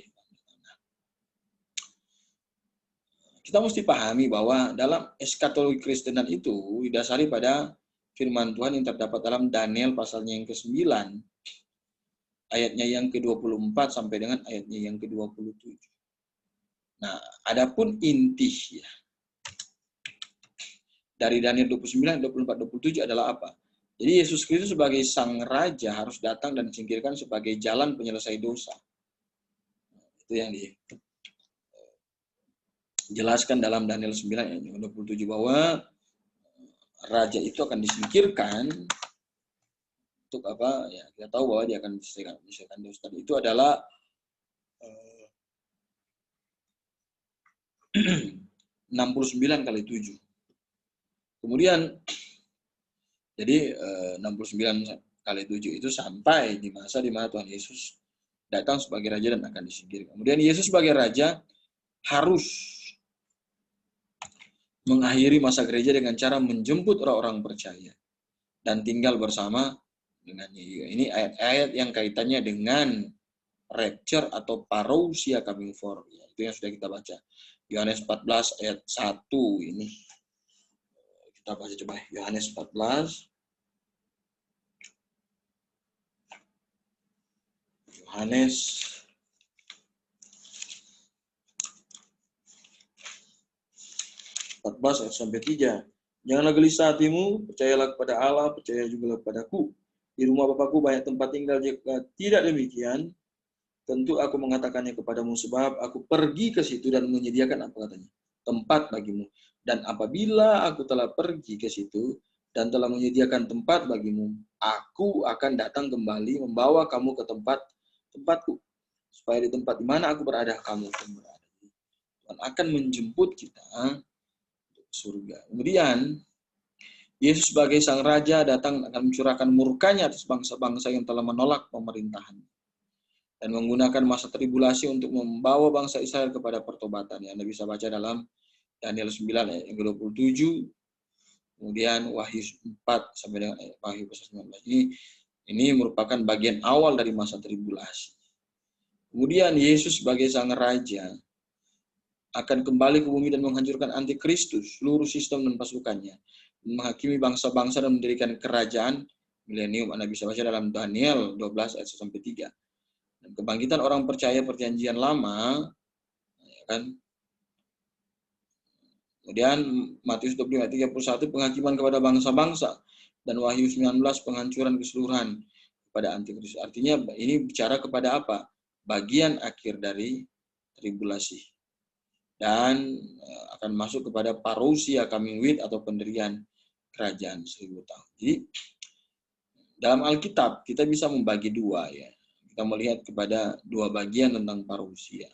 Kita mesti pahami bahwa dalam eskatologi Kristenan itu didasari pada firman Tuhan yang terdapat dalam Daniel pasalnya yang ke-9, ayatnya yang ke-24 sampai dengan ayatnya yang ke-27. Nah, adapun inti ya dari Daniel 29, 24, 27 adalah apa? Jadi Yesus Kristus sebagai sang raja harus datang dan disingkirkan sebagai jalan penyelesai dosa. Itu yang dijelaskan dalam Daniel 9 ayat 27 bahwa raja itu akan disingkirkan untuk apa? Ya, kita tahu bahwa dia akan menyelesaikan dosa. Itu adalah 69 kali 7. Kemudian jadi 69 kali 7 itu sampai di masa di mana Tuhan Yesus datang sebagai raja dan akan disingkirkan. Kemudian Yesus sebagai raja harus mengakhiri masa gereja dengan cara menjemput orang-orang percaya dan tinggal bersama dengannya. Ini ayat-ayat yang kaitannya dengan rapture atau parousia coming forth. Ya, itu yang sudah kita baca. Yohanes 14 ayat 1 ini. Kita baca coba Yohanes 14. Yohanes 14 ayat sampai 3. Janganlah gelisah hatimu, percayalah kepada Allah, percaya juga kepadaku. Di rumah Bapakku banyak tempat tinggal, jika tidak demikian, tentu aku mengatakannya kepadamu, sebab aku pergi ke situ dan menyediakan apa katanya? Tempat bagimu. Dan apabila aku telah pergi ke situ dan telah menyediakan tempat bagimu, aku akan datang kembali membawa kamu ke tempatku, supaya di tempat di mana aku berada, kamu akan berada. Tuhan akan menjemput kita ke surga. Kemudian Yesus sebagai sang raja datang akan mencurahkan murkanya atas bangsa-bangsa yang telah menolak pemerintahan dan menggunakan masa tribulasi untuk membawa bangsa Israel kepada pertobatan. Anda bisa baca dalam Daniel 9 ayat yang ke-27, kemudian Wahyu 4 sampai dengan Wahyu pasal 19. Ini merupakan bagian awal dari masa tribulasi. Kemudian Yesus sebagai sang raja akan kembali ke bumi dan menghancurkan antikristus, seluruh sistem dan pasukannya. menghakimi bangsa-bangsa dan mendirikan kerajaan milenium. Anda bisa baca dalam Daniel 12 ayat 1-3. Dan kebangkitan orang percaya perjanjian lama, ya kan? Kemudian Matius 25 ayat 31 penghakiman kepada bangsa-bangsa, dan Wahyu 19 penghancuran keseluruhan kepada antikristus. Artinya ini bicara kepada apa? Bagian akhir dari tribulasi. Dan akan masuk kepada parousia coming with atau pendirian kerajaan 1000 tahun. Jadi dalam Alkitab kita bisa membagi dua ya. Kita melihat kepada dua bagian tentang parousia.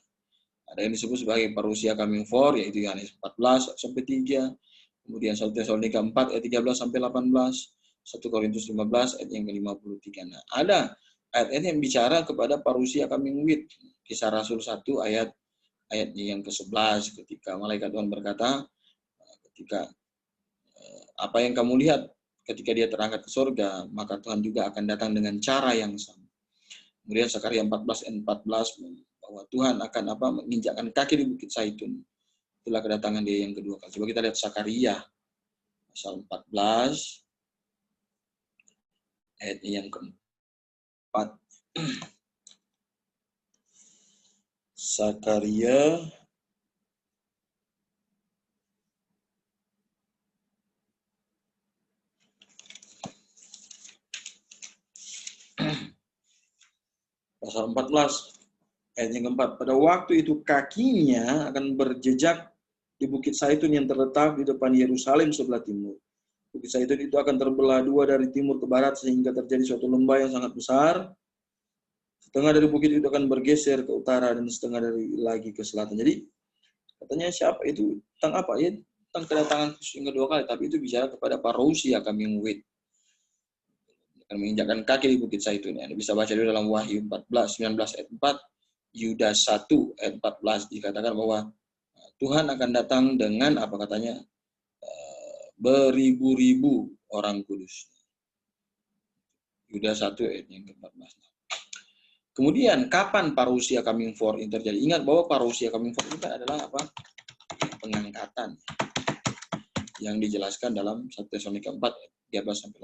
Ada yang disebut sebagai parousia coming for, yaitu Yohanes 14-3, kemudian 1 Tesalonika 4 ayat 13-18, 1 Korintus 15 ayat yang ke-53. Nah, ada ayat-ayat yang bicara kepada parousia coming with. Kisah Rasul 1 ayat yang ke-11, ketika malaikat Tuhan berkata, ketika apa yang kamu lihat ketika dia terangkat ke surga, maka Tuhan juga akan datang dengan cara yang sama. Kemudian Zakaria 14 ayat 14 bahwa Tuhan akan menginjakkan kaki di Bukit Zaitun. Itulah kedatangan dia yang kedua kali. Coba kita lihat Zakaria pasal 14 ayat yang keempat. Zakaria pasal 14 ayat yang keempat. Pada waktu itu kakinya akan berjejak di Bukit Zaitun yang terletak di depan Yerusalem sebelah timur. Bukit Zaitun itu akan terbelah dua dari timur ke barat sehingga terjadi suatu lembah yang sangat besar. Setengah dari bukit itu akan bergeser ke utara dan setengah dari lagi ke selatan. Jadi katanya siapa itu? Tentang apa ya? Tentang kedatangan Kristus yang kedua kali. Tapi itu bicara kepada parousia coming with. Akan menginjakkan kaki di Bukit Zaitun. Anda bisa baca dulu dalam Wahyu 19 ayat 4. Yudas 1 ayat 14 dikatakan bahwa Tuhan akan datang dengan apa katanya? Beribu-ribu orang kudus. Yudas 1 ayat yang ke-14. Kemudian kapan parousia coming for ini terjadi? Ingat bahwa parousia coming for itu adalah apa? Pengangkatan yang dijelaskan dalam 1 Tesalonika 4 13-18.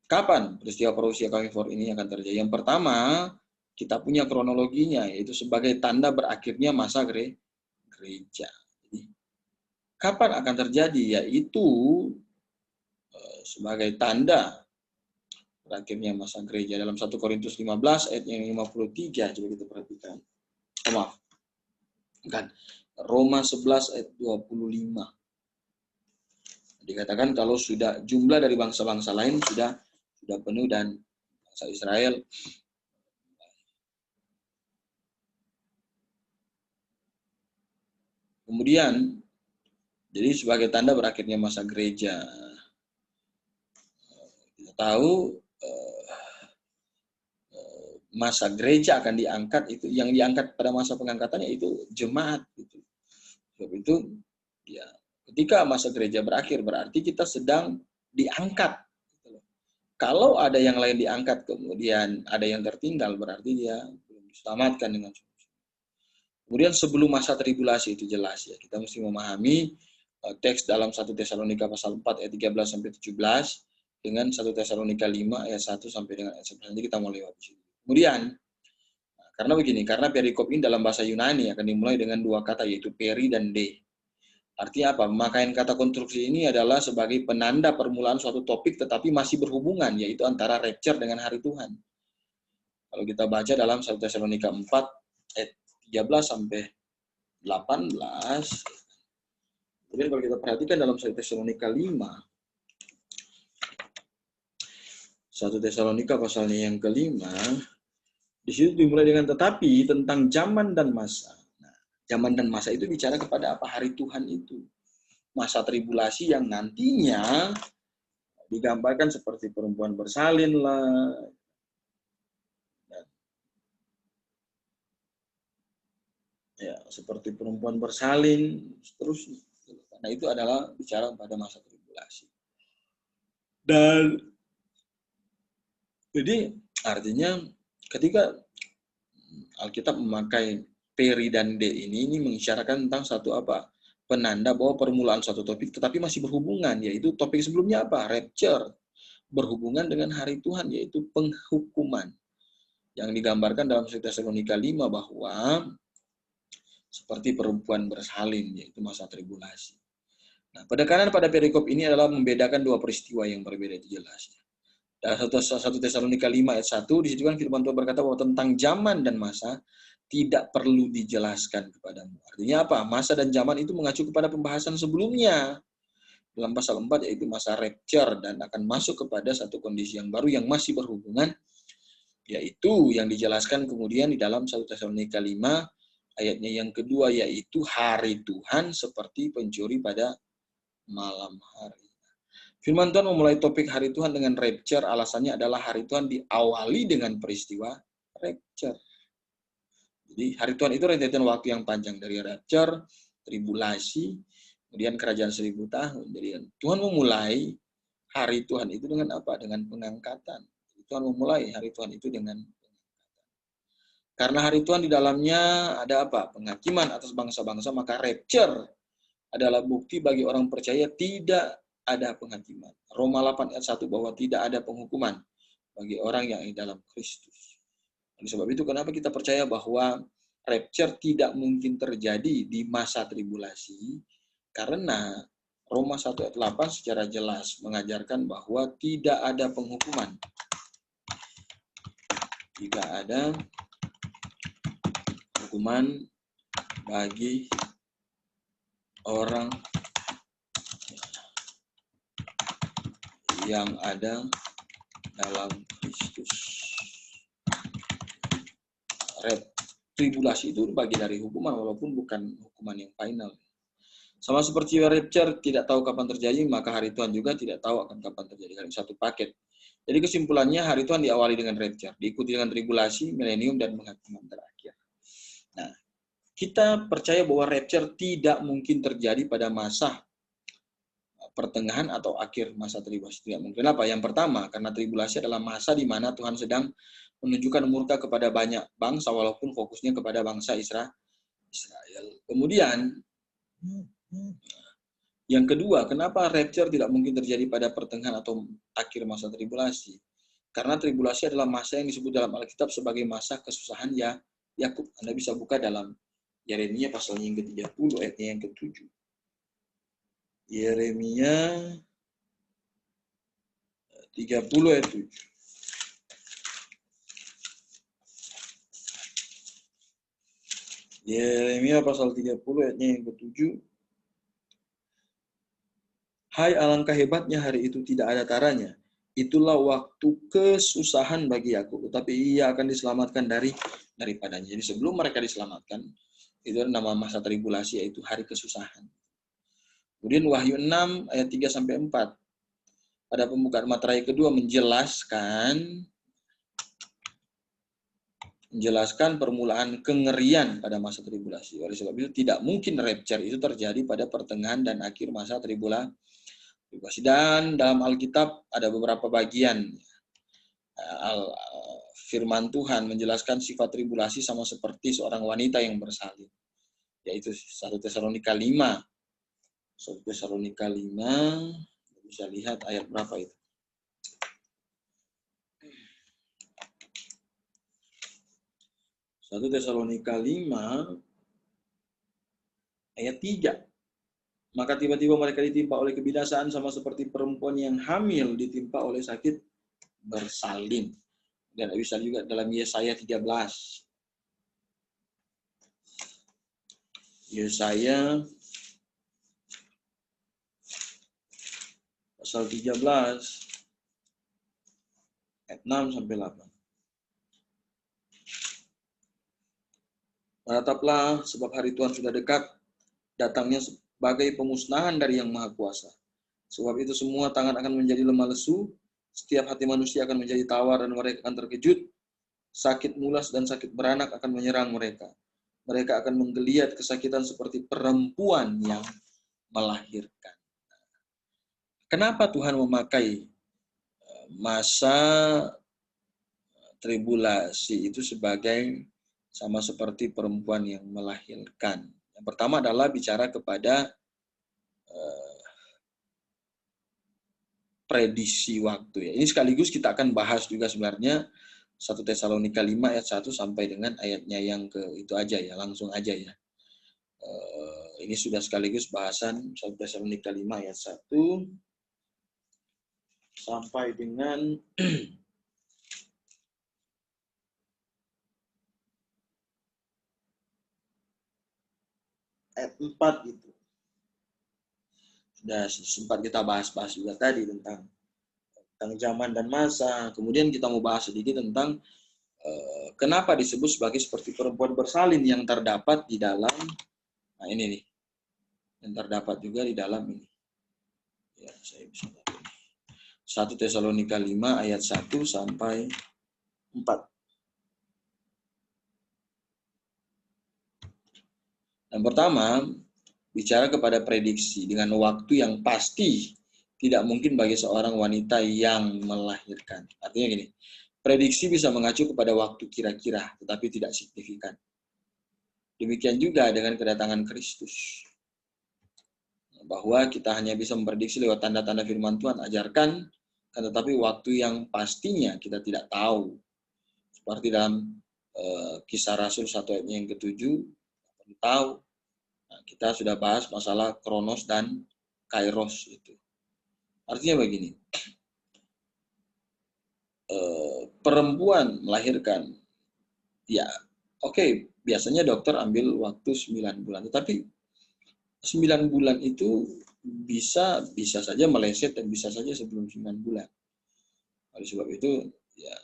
Kapan peristiwa parousia coming for ini akan terjadi? Yang pertama, kita punya kronologinya, yaitu sebagai tanda berakhirnya masa gereja. Jadi, kapan akan terjadi? Yaitu sebagai tanda berakhirnya masa gereja. Dalam 1 Korintus 15 ayat yang 53, coba kita perhatikan. Maaf. Bukan. Roma 11 ayat 25. Dikatakan kalau sudah jumlah dari bangsa-bangsa lain sudah penuh dan bangsa Israel kemudian jadi sebagai tanda berakhirnya masa gereja. Kita tahu masa gereja akan diangkat, itu yang diangkat pada masa pengangkatannya itu jemaat gitu. Sebab itu ya ketika masa gereja berakhir berarti kita sedang diangkat. Kalau ada yang lain diangkat kemudian ada yang tertinggal berarti dia belum diselamatkan dengan solusi. Kemudian sebelum masa tribulasi itu jelas ya, kita mesti memahami teks dalam 1 Tesalonika pasal 4 ayat 13-17 dengan 1 Tesalonika 5 ayat 1 sampai dengan ayat 11. Nanti kita mau lewat di sini. Kemudian, karena begini, karena perikop ini dalam bahasa Yunani akan dimulai dengan dua kata, yaitu peri dan de. Artinya apa? Pemakaian kata konstruksi ini adalah sebagai penanda permulaan suatu topik tetapi masih berhubungan, yaitu antara rapture dengan hari Tuhan. Kalau kita baca dalam 1 Tesalonika 4 ayat 13 sampai 18, kemudian kalau kita perhatikan dalam 1 Tesalonika 5, 1 Tesalonika pasalnya yang kelima, di situ dimulai dengan tetapi tentang zaman dan masa. Nah, zaman dan masa itu bicara kepada apa? Hari Tuhan itu. Masa tribulasi yang nantinya digambarkan seperti perempuan bersalin lah. Ya, seperti perempuan bersalin, seterusnya. Karena itu adalah bicara pada masa tribulasi. Dan jadi artinya ketika Alkitab memakai peri dan de ini mengisyaratkan tentang satu apa? penanda bahwa permulaan suatu topik tetapi masih berhubungan, yaitu topik sebelumnya apa? Rapture. Berhubungan dengan hari Tuhan, yaitu penghukuman. Yang digambarkan dalam 1 Tesalonika 5 bahwa seperti perempuan bersalin, yaitu masa tribulasi. Nah, penekanan pada perikop ini adalah membedakan dua peristiwa yang berbeda itu jelas. Dalam 1 Tesalonika 5 ayat 1 disebutkan firman Tuhan berkata bahwa tentang zaman dan masa tidak perlu dijelaskan kepadamu. Artinya apa? Masa dan zaman itu mengacu kepada pembahasan sebelumnya. Dalam pasal 4 yaitu masa rapture dan akan masuk kepada satu kondisi yang baru yang masih berhubungan, yaitu yang dijelaskan kemudian di dalam 1 Tesalonika 5 ayatnya yang kedua, yaitu hari Tuhan seperti pencuri pada malam hari. Firman Tuhan memulai topik hari Tuhan dengan rapture, alasannya adalah hari Tuhan diawali dengan peristiwa rapture. Jadi hari Tuhan itu rentetan waktu yang panjang dari rapture, tribulasi, kemudian kerajaan 1000 tahun. Jadi Tuhan memulai hari Tuhan itu dengan apa? Dengan pengangkatan. Tuhan memulai hari Tuhan itu dengan pengangkatan. Karena hari Tuhan di dalamnya ada apa? Penghakiman atas bangsa-bangsa, maka rapture adalah bukti bagi orang percaya tidak ada penghakiman. Roma 8 ayat 1 bahwa tidak ada penghukuman bagi orang yang di dalam Kristus. Oleh sebab itu kenapa kita percaya bahwa rapture tidak mungkin terjadi di masa tribulasi? Karena Roma 1 ayat 8 secara jelas mengajarkan bahwa tidak ada penghukuman. Tidak ada hukuman bagi orang yang ada dalam Kristus. Tribulasi itu bagi dari hukuman, walaupun bukan hukuman yang final. Sama seperti rapture tidak tahu kapan terjadi, maka hari Tuhan juga tidak tahu akan kapan terjadi. Satu paket. Jadi kesimpulannya hari Tuhan diawali dengan rapture, diikuti dengan tribulasi, milenium, dan penghakiman terakhir. Nah, kita percaya bahwa rapture tidak mungkin terjadi pada masa pertengahan atau akhir masa tribulasi. Tidak mungkin. Kenapa? Yang pertama, karena tribulasi adalah masa di mana Tuhan sedang menunjukkan murka kepada banyak bangsa, walaupun fokusnya kepada bangsa Israel. Kemudian, yang kedua, kenapa rapture tidak mungkin terjadi pada pertengahan atau akhir masa tribulasi? Karena tribulasi adalah masa yang disebut dalam Alkitab sebagai masa kesusahan Yakub. Anda bisa buka dalam Yeremia pasalnya yang ke-30 ayatnya yang ke-7. Yeremia 30 ayat 7. Yeremia pasal 30 ayatnya yang ke-7. Hai, alangkah hebatnya hari itu tidak ada taranya. Itulah waktu kesusahan bagi Yakub, tetapi ia akan diselamatkan daripadanya. Jadi sebelum mereka diselamatkan, itu nama masa tribulasi, yaitu hari kesusahan. Kemudian Wahyu 6 ayat 3-4. Pada pembukaan materai kedua menjelaskan permulaan kengerian pada masa tribulasi. Oleh sebab itu tidak mungkin rapture itu terjadi pada pertengahan dan akhir masa tribulasi. Dan dalam Alkitab ada beberapa bagian firman Tuhan menjelaskan sifat tribulasi sama seperti seorang wanita yang bersalin. Yaitu 1 Tesalonika 5. 1 Tesalonika 5, bisa lihat ayat berapa itu. Satu Tesalonika 5 ayat 3. Maka tiba-tiba mereka ditimpa oleh kebinasaan sama seperti perempuan yang hamil ditimpa oleh sakit bersalin. Dan bisa juga dalam Yesaya 13. Yesaya pasal 13 ayat 6-8. Menataplah, sebab hari Tuhan sudah dekat, datangnya sebagai pemusnahan dari Yang Maha Kuasa. Sebab itu semua tangan akan menjadi lemah lesu, setiap hati manusia akan menjadi tawar dan mereka akan terkejut. Sakit mulas dan sakit beranak akan menyerang mereka. Mereka akan menggeliat kesakitan seperti perempuan yang melahirkan. Kenapa Tuhan memakai masa tribulasi itu sebagai sama seperti perempuan yang melahirkan? Yang pertama adalah bicara kepada prediksi waktu ya. Ini sekaligus kita akan bahas juga sebenarnya 1 Tesalonika 5 ayat 1 sampai dengan ayatnya yang ke itu aja ya, langsung aja ya. Ini sudah sekaligus bahasan 1 Tesalonika 5 ayat 1 sampai dengan ayat 4 gitu. Sudah sempat kita bahas-bahas juga tadi tentang zaman dan masa. Kemudian kita mau bahas sedikit tentang kenapa disebut seperti perempuan bersalin yang terdapat di dalam, nah ini nih, yang terdapat juga di dalam ini. Ya, saya bisa lihat ini. 1 Tesalonika 5 ayat 1 sampai 4. Yang pertama, bicara kepada prediksi dengan waktu yang pasti tidak mungkin bagi seorang wanita yang melahirkan. Artinya gini, prediksi bisa mengacu kepada waktu kira-kira, tetapi tidak signifikan. Demikian juga dengan kedatangan Kristus. Bahwa kita hanya bisa memprediksi lewat tanda-tanda firman Tuhan ajarkan, kan tetapi waktu yang pastinya kita tidak tahu. Seperti dalam Kisah Rasul 1 ayatnya yang ke-7, tahu. Nah, kita sudah bahas masalah Kronos dan Kairos itu. Artinya begini, perempuan melahirkan, ya oke, biasanya dokter ambil waktu 9 bulan, tetapi 9 bulan itu bisa saja meleset dan bisa saja sebelum 9 bulan. Oleh sebab itu, ya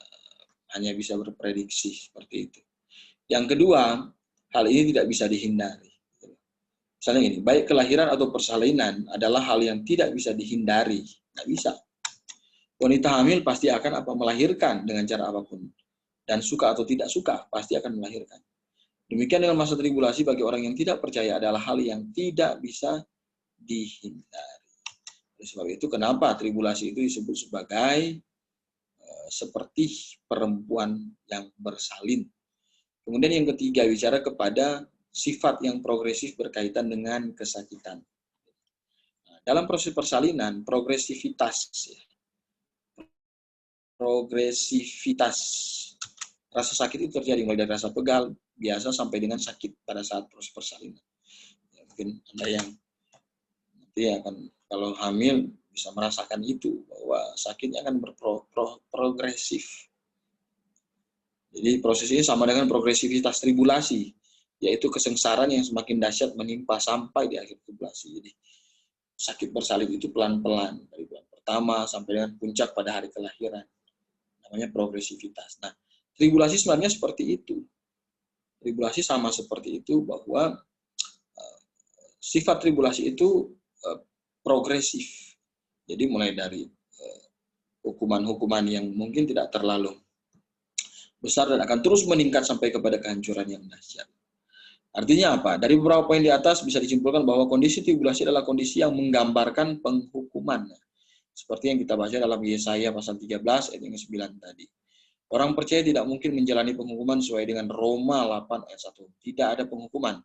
hanya bisa berprediksi seperti itu. Yang kedua, hal ini tidak bisa dihindari. Misalnya gini, baik kelahiran atau persalinan adalah hal yang tidak bisa dihindari. Nggak bisa. Wanita hamil pasti akan melahirkan dengan cara apapun. Dan suka atau tidak suka, pasti akan melahirkan. Demikian dengan masa tribulasi bagi orang yang tidak percaya adalah hal yang tidak bisa dihindari. Oleh sebab itu, kenapa tribulasi itu disebut sebagai seperti perempuan yang bersalin. Kemudian yang ketiga, bicara kepada sifat yang progresif berkaitan dengan kesakitan. Nah, dalam proses persalinan, progresivitas rasa sakit itu terjadi mulai dari rasa pegal biasa sampai dengan sakit pada saat proses persalinan. Ya, mungkin Anda yang nanti akan kalau hamil bisa merasakan itu, bahwa sakitnya akan berprogresif. Jadi proses ini sama dengan progresivitas tribulasi, yaitu kesengsaraan yang semakin dahsyat menimpa sampai di akhir tribulasi. Jadi sakit bersalin itu pelan-pelan dari bulan pertama sampai dengan puncak pada hari kelahiran. Namanya progresivitas. Nah, tribulasi sebenarnya seperti itu. Tribulasi sama seperti itu, bahwa sifat tribulasi itu progresif. Jadi mulai dari hukuman-hukuman yang mungkin tidak terlalu besar dan akan terus meningkat sampai kepada kehancuran yang dahsyat. Artinya apa? Dari beberapa poin di atas bisa disimpulkan bahwa kondisi tribulasi adalah kondisi yang menggambarkan penghukuman. Seperti yang kita baca dalam Yesaya pasal 13 ayat yang 9 tadi. Orang percaya tidak mungkin menjalani penghukuman sesuai dengan Roma 8 ayat 1. Tidak ada penghukuman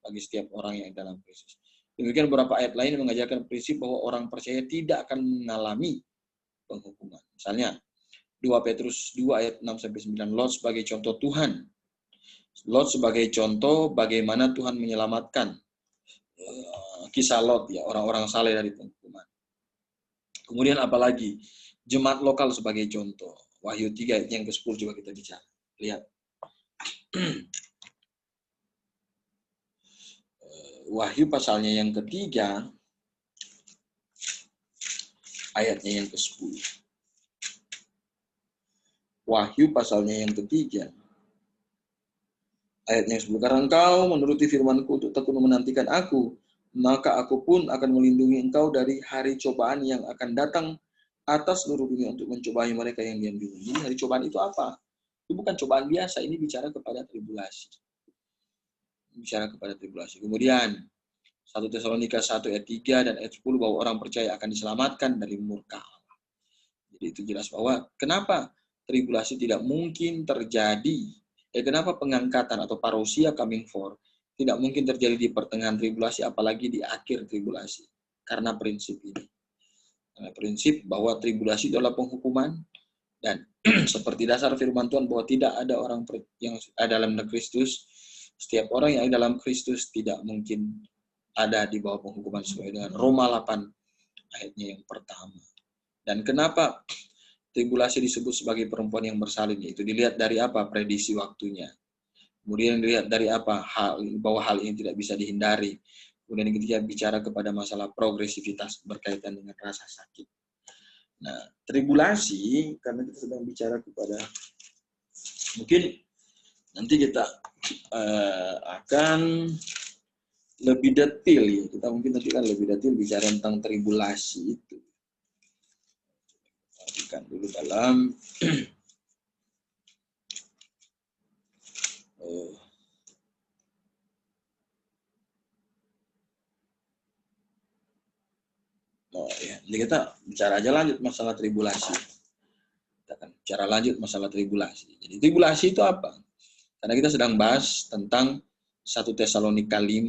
bagi setiap orang yang dalam Kristus. Demikian beberapa ayat lain mengajarkan prinsip bahwa orang percaya tidak akan mengalami penghukuman. Misalnya 2 Petrus 2 ayat 6-9, Lot sebagai contoh Tuhan. Lot sebagai contoh bagaimana Tuhan menyelamatkan kisah Lot, ya, orang-orang saleh dari penghukuman. Kemudian apalagi jemaat lokal sebagai contoh. Wahyu 3 ayat yang ke-10 coba kita bicara. Lihat. Wahyu pasalnya yang ketiga, ayatnya yang ke-10. Wahyu pasalnya yang ketiga, ayatnya yang 10. Karena engkau menuruti firman-Ku untuk tekun menantikan Aku, maka Aku pun akan melindungi engkau dari hari cobaan yang akan datang atas seluruh dunia untuk mencobai mereka yang diam di bumi. Hari cobaan itu apa? Itu bukan cobaan biasa, ini bicara kepada tribulasi. Bicara kepada tribulasi. Kemudian 1 Tesalonika 1 ayat 3 dan ayat 10 bahwa orang percaya akan diselamatkan dari murka Allah. Jadi itu jelas bahwa kenapa tribulasi tidak mungkin terjadi. Kenapa pengangkatan atau parousia coming forth tidak mungkin terjadi di pertengahan tribulasi, apalagi di akhir tribulasi. Karena prinsip ini. Karena prinsip bahwa tribulasi adalah penghukuman, dan seperti dasar firman Tuhan bahwa tidak ada orang yang ada dalam Kristus, setiap orang yang ada dalam Kristus tidak mungkin ada di bawah penghukuman sesuai dengan Roma 8 ayatnya yang pertama. Dan kenapa tribulasi disebut sebagai perempuan yang bersalin? Itu dilihat dari apa? Prediksi waktunya. Kemudian dilihat dari apa? Bahwa hal ini tidak bisa dihindari. Kemudian ketika bicara kepada masalah progresivitas berkaitan dengan rasa sakit. Nah, tribulasi, karena kita sedang bicara kepada, mungkin nanti kita akan lebih detail ya. Kita mungkin nanti kan lebih detail bicara tentang tribulasi itu. Perhatikan dulu dalam jadi kita bicara aja lanjut masalah tribulasi. Kita akan bicara lanjut masalah tribulasi. Jadi tribulasi itu apa? Karena kita sedang bahas tentang 1 Tesalonika 5.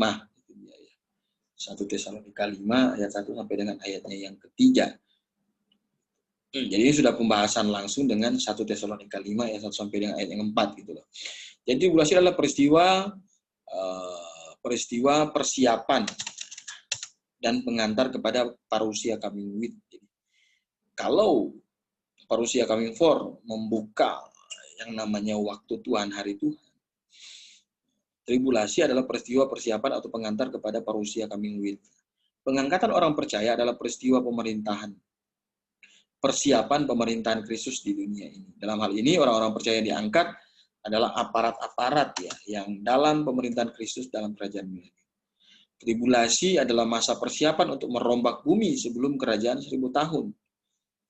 1 Tesalonika 5 ayat 1 sampai dengan ayatnya yang ketiga. Jadi ini sudah pembahasan langsung dengan 1 Tesalonika 5 ayat 1 sampai dengan ayat yang 4 gitu loh. Jadi tribulasi adalah peristiwa persiapan dan pengantar kepada parusia coming with. Kalau parusia coming for membuka yang namanya waktu Tuhan, hari Tuhan, tribulasi adalah peristiwa persiapan atau pengantar kepada parusia coming with. Pengangkatan orang percaya adalah peristiwa pemerintahan, persiapan pemerintahan Kristus di dunia ini. Dalam hal ini orang-orang percaya diangkat adalah aparat-aparat ya yang dalam pemerintahan Kristus dalam kerajaan milenium. Tribulasi adalah masa persiapan untuk merombak bumi sebelum kerajaan 1000 tahun.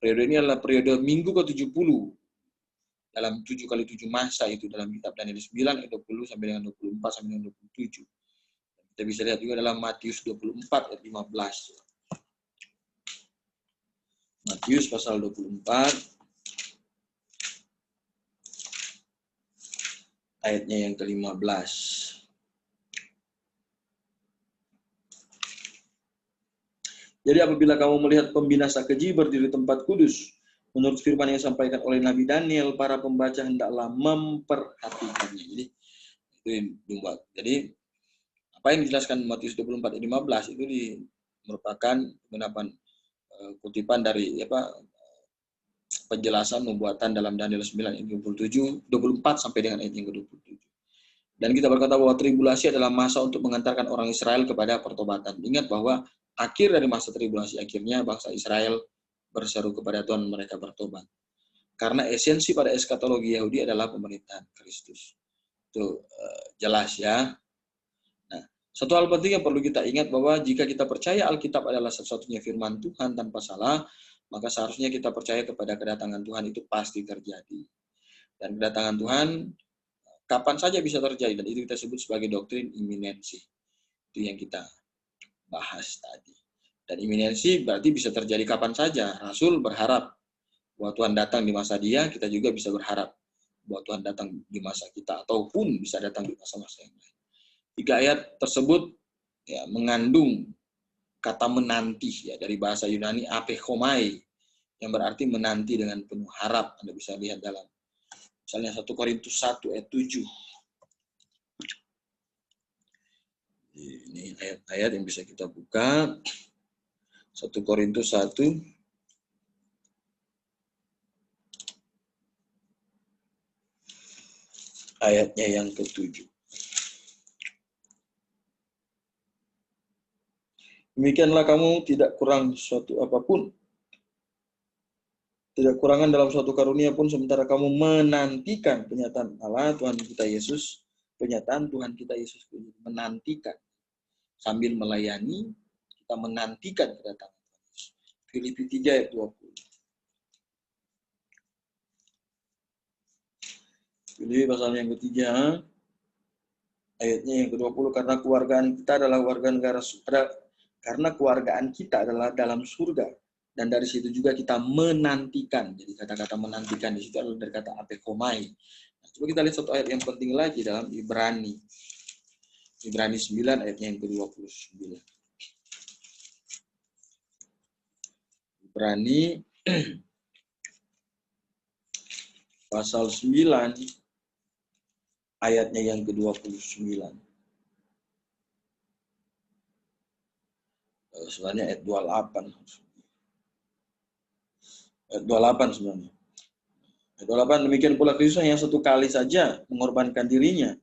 Periode ini adalah periode minggu ke-70 dalam 7 kali 7 masa itu dalam kitab Daniel 9 ayat 20 sampai dengan 24 sampai dengan 27. Kita bisa lihat juga dalam Matius 24 ayat 15. Matius pasal 24 ayatnya yang ke-15. Jadi apabila kamu melihat pembinasa keji berdiri di tempat kudus, menurut firman yang disampaikan oleh Nabi Daniel, para pembaca hendaklah memperhatikannya. Jadi itu dibuat. Jadi apa yang dijelaskan Matius 24 ayat 15 itu merupakan kutipan dari penjelasan nubuatan dalam Daniel 9 ayat 24 sampai dengan ayat yang ke-27. Dan kita berkata bahwa tribulasi adalah masa untuk mengantarkan orang Israel kepada pertobatan. Ingat bahwa akhir dari masa tribulasi akhirnya bangsa Israel berseru kepada Tuhan, mereka bertobat. Karena esensi pada eskatologi Yahudi adalah pemerintahan Kristus. Itu jelas ya. Nah, satu hal penting yang perlu kita ingat bahwa jika kita percaya Alkitab adalah satu-satunya firman Tuhan tanpa salah, maka seharusnya kita percaya kepada kedatangan Tuhan itu pasti terjadi. Dan kedatangan Tuhan kapan saja bisa terjadi, dan itu kita sebut sebagai doktrin iminensi. Itu yang kita bahas tadi. Dan iminensi berarti bisa terjadi kapan saja. Rasul berharap bahwa Tuhan datang di masa dia, kita juga bisa berharap bahwa Tuhan datang di masa kita, ataupun bisa datang di masa-masa yang lain. 3 ayat tersebut ya, mengandung kata menanti ya, dari bahasa Yunani apechomai, yang berarti menanti dengan penuh harap. Anda bisa lihat dalam misalnya 1 Korintus 1 ayat 7. Ini ayat-ayat yang bisa kita buka. 1 Korintus 1 ayatnya yang ke-7. Demikianlah kamu tidak kurang suatu apapun, tidak kurangan dalam suatu karunia pun, sementara kamu menantikan penyataan Allah Tuhan kita Yesus, penyataan Tuhan kita Yesus, menantikan sambil melayani, kita menantikan kedatangan Yesus. Filipi 3 ayat 20. Filipi pasal yang ketiga ayatnya yang ke-20, karena keluargaan kita adalah warga negara karena keluargaan kita adalah dalam surga, dan dari situ juga kita menantikan. Jadi kata-kata menantikan di situ adalah dari kata apechomai. Nah, coba kita lihat satu ayat yang penting lagi dalam Ibrani. Ibrani 9 ayatnya yang ke-29. Ibrani pasal 9 ayatnya yang ke-29. Sebenarnya ayat 28. Ayat 28 sebenarnya. Ayat 28, demikian pula Kristus yang satu kali saja mengorbankan dirinya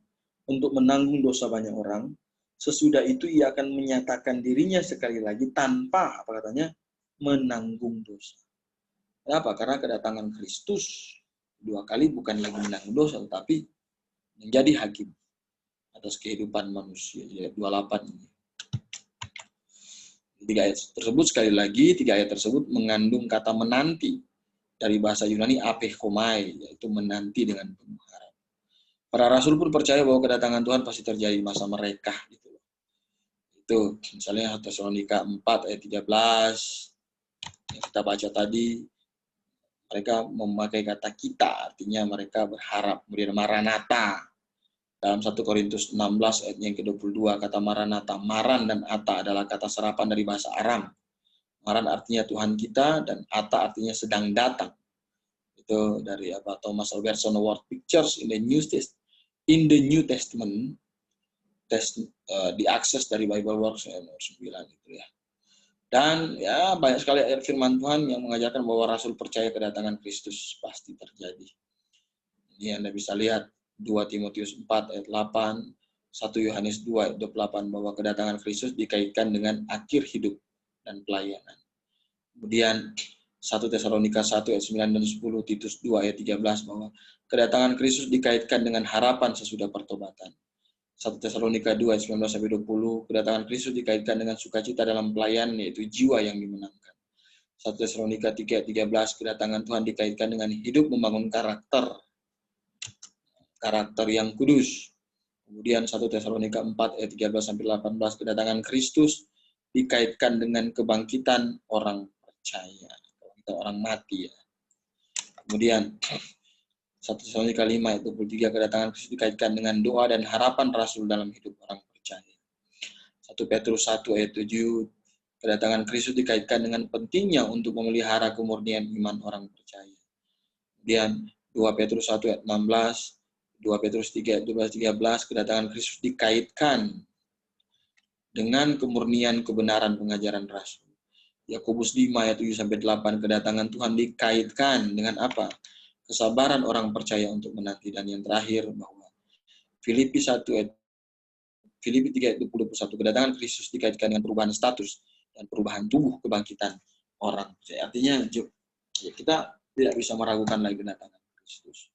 untuk menanggung dosa banyak orang. Sesudah itu ia akan menyatakan dirinya sekali lagi tanpa, apa katanya, menanggung dosa. Kenapa? Karena kedatangan Kristus dua kali bukan lagi menanggung dosa, tetapi menjadi hakim atas kehidupan manusia. Ayat 28 ini. Tiga ayat tersebut sekali lagi, tiga ayat tersebut mengandung kata menanti dari bahasa Yunani apechomai, yaitu menanti dengan penuh harap. Para rasul pun percaya bahwa kedatangan Tuhan pasti terjadi di masa mereka. Gitu. Itu misalnya Tesalonika 4 ayat 13 yang kita baca tadi, mereka memakai kata kita, artinya mereka berharap. Kemudian Maranatha. Dalam 1 Korintus 16 ayat yang ke-22, kata Maranatha, Maran dan Ata adalah kata serapan dari bahasa Aram. Maran artinya Tuhan kita, dan Ata artinya sedang datang. Itu dari Thomas Robertson Word Pictures in the New Testament, diakses dari Bible Works nomor 9 gitu ya. Dan ya banyak sekali ayat firman Tuhan yang mengajarkan bahwa Rasul percaya kedatangan Kristus pasti terjadi. Ini Anda bisa lihat 2 Timotius 4 ayat 8, 1 Yohanes 2 ayat 28, bahwa kedatangan Kristus dikaitkan dengan akhir hidup dan pelayanan. Kemudian 1 Tesalonika 1 ayat 9 dan 10, Titus 2 ayat 13, bahwa kedatangan Kristus dikaitkan dengan harapan sesudah pertobatan. 1 Tesalonika 2 ayat 19 sampai 20, kedatangan Kristus dikaitkan dengan sukacita dalam pelayanan, yaitu jiwa yang dimenangkan. 1 Tesalonika 3 ayat 13, kedatangan Tuhan dikaitkan dengan hidup membangun karakter yang kudus. Kemudian 1 Tesalonika 4 ayat 13 sampai 18, kedatangan Kristus dikaitkan dengan kebangkitan orang percaya, kita orang mati ya. Kemudian 1 Tesalonika 5 ayat 23, kedatangan Kristus dikaitkan dengan doa dan harapan Rasul dalam hidup orang percaya. 1 Petrus 1 ayat 7, kedatangan Kristus dikaitkan dengan pentingnya untuk memelihara kemurnian iman orang percaya. Kemudian 2 Petrus 1 ayat 16, 2 Petrus 3 ayat 12-13, kedatangan Kristus dikaitkan dengan kemurnian kebenaran pengajaran Rasul. Yakobus 5 ayat 7-8, kedatangan Tuhan dikaitkan dengan apa? Kesabaran orang percaya untuk menanti. Dan yang terakhir bahwa Filipi 3 ayat 21, kedatangan Kristus dikaitkan dengan perubahan status dan perubahan tubuh kebangkitan orang percaya. Artinya kita tidak bisa meragukan lagi kedatangan Kristus.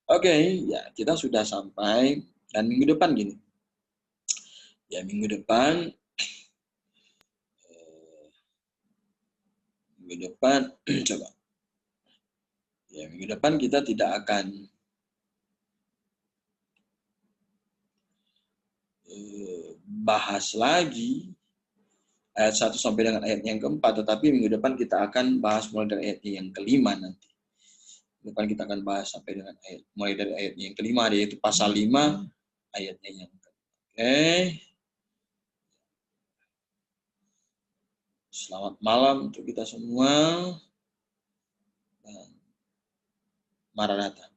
Oke, ya kita sudah sampai, dan minggu depan gini. Ya minggu depan coba. Ya minggu depan kita tidak akan bahas lagi ayat 1 sampai dengan ayat yang keempat, tetapi minggu depan kita akan bahas mulai dari ayat yang kelima nanti. Depan kita akan bahas sampai dengan mulai dari ayat yang kelima, yaitu pasal 5 ayatnya yang kelima. Oke. Selamat malam untuk kita semua. Maranatha.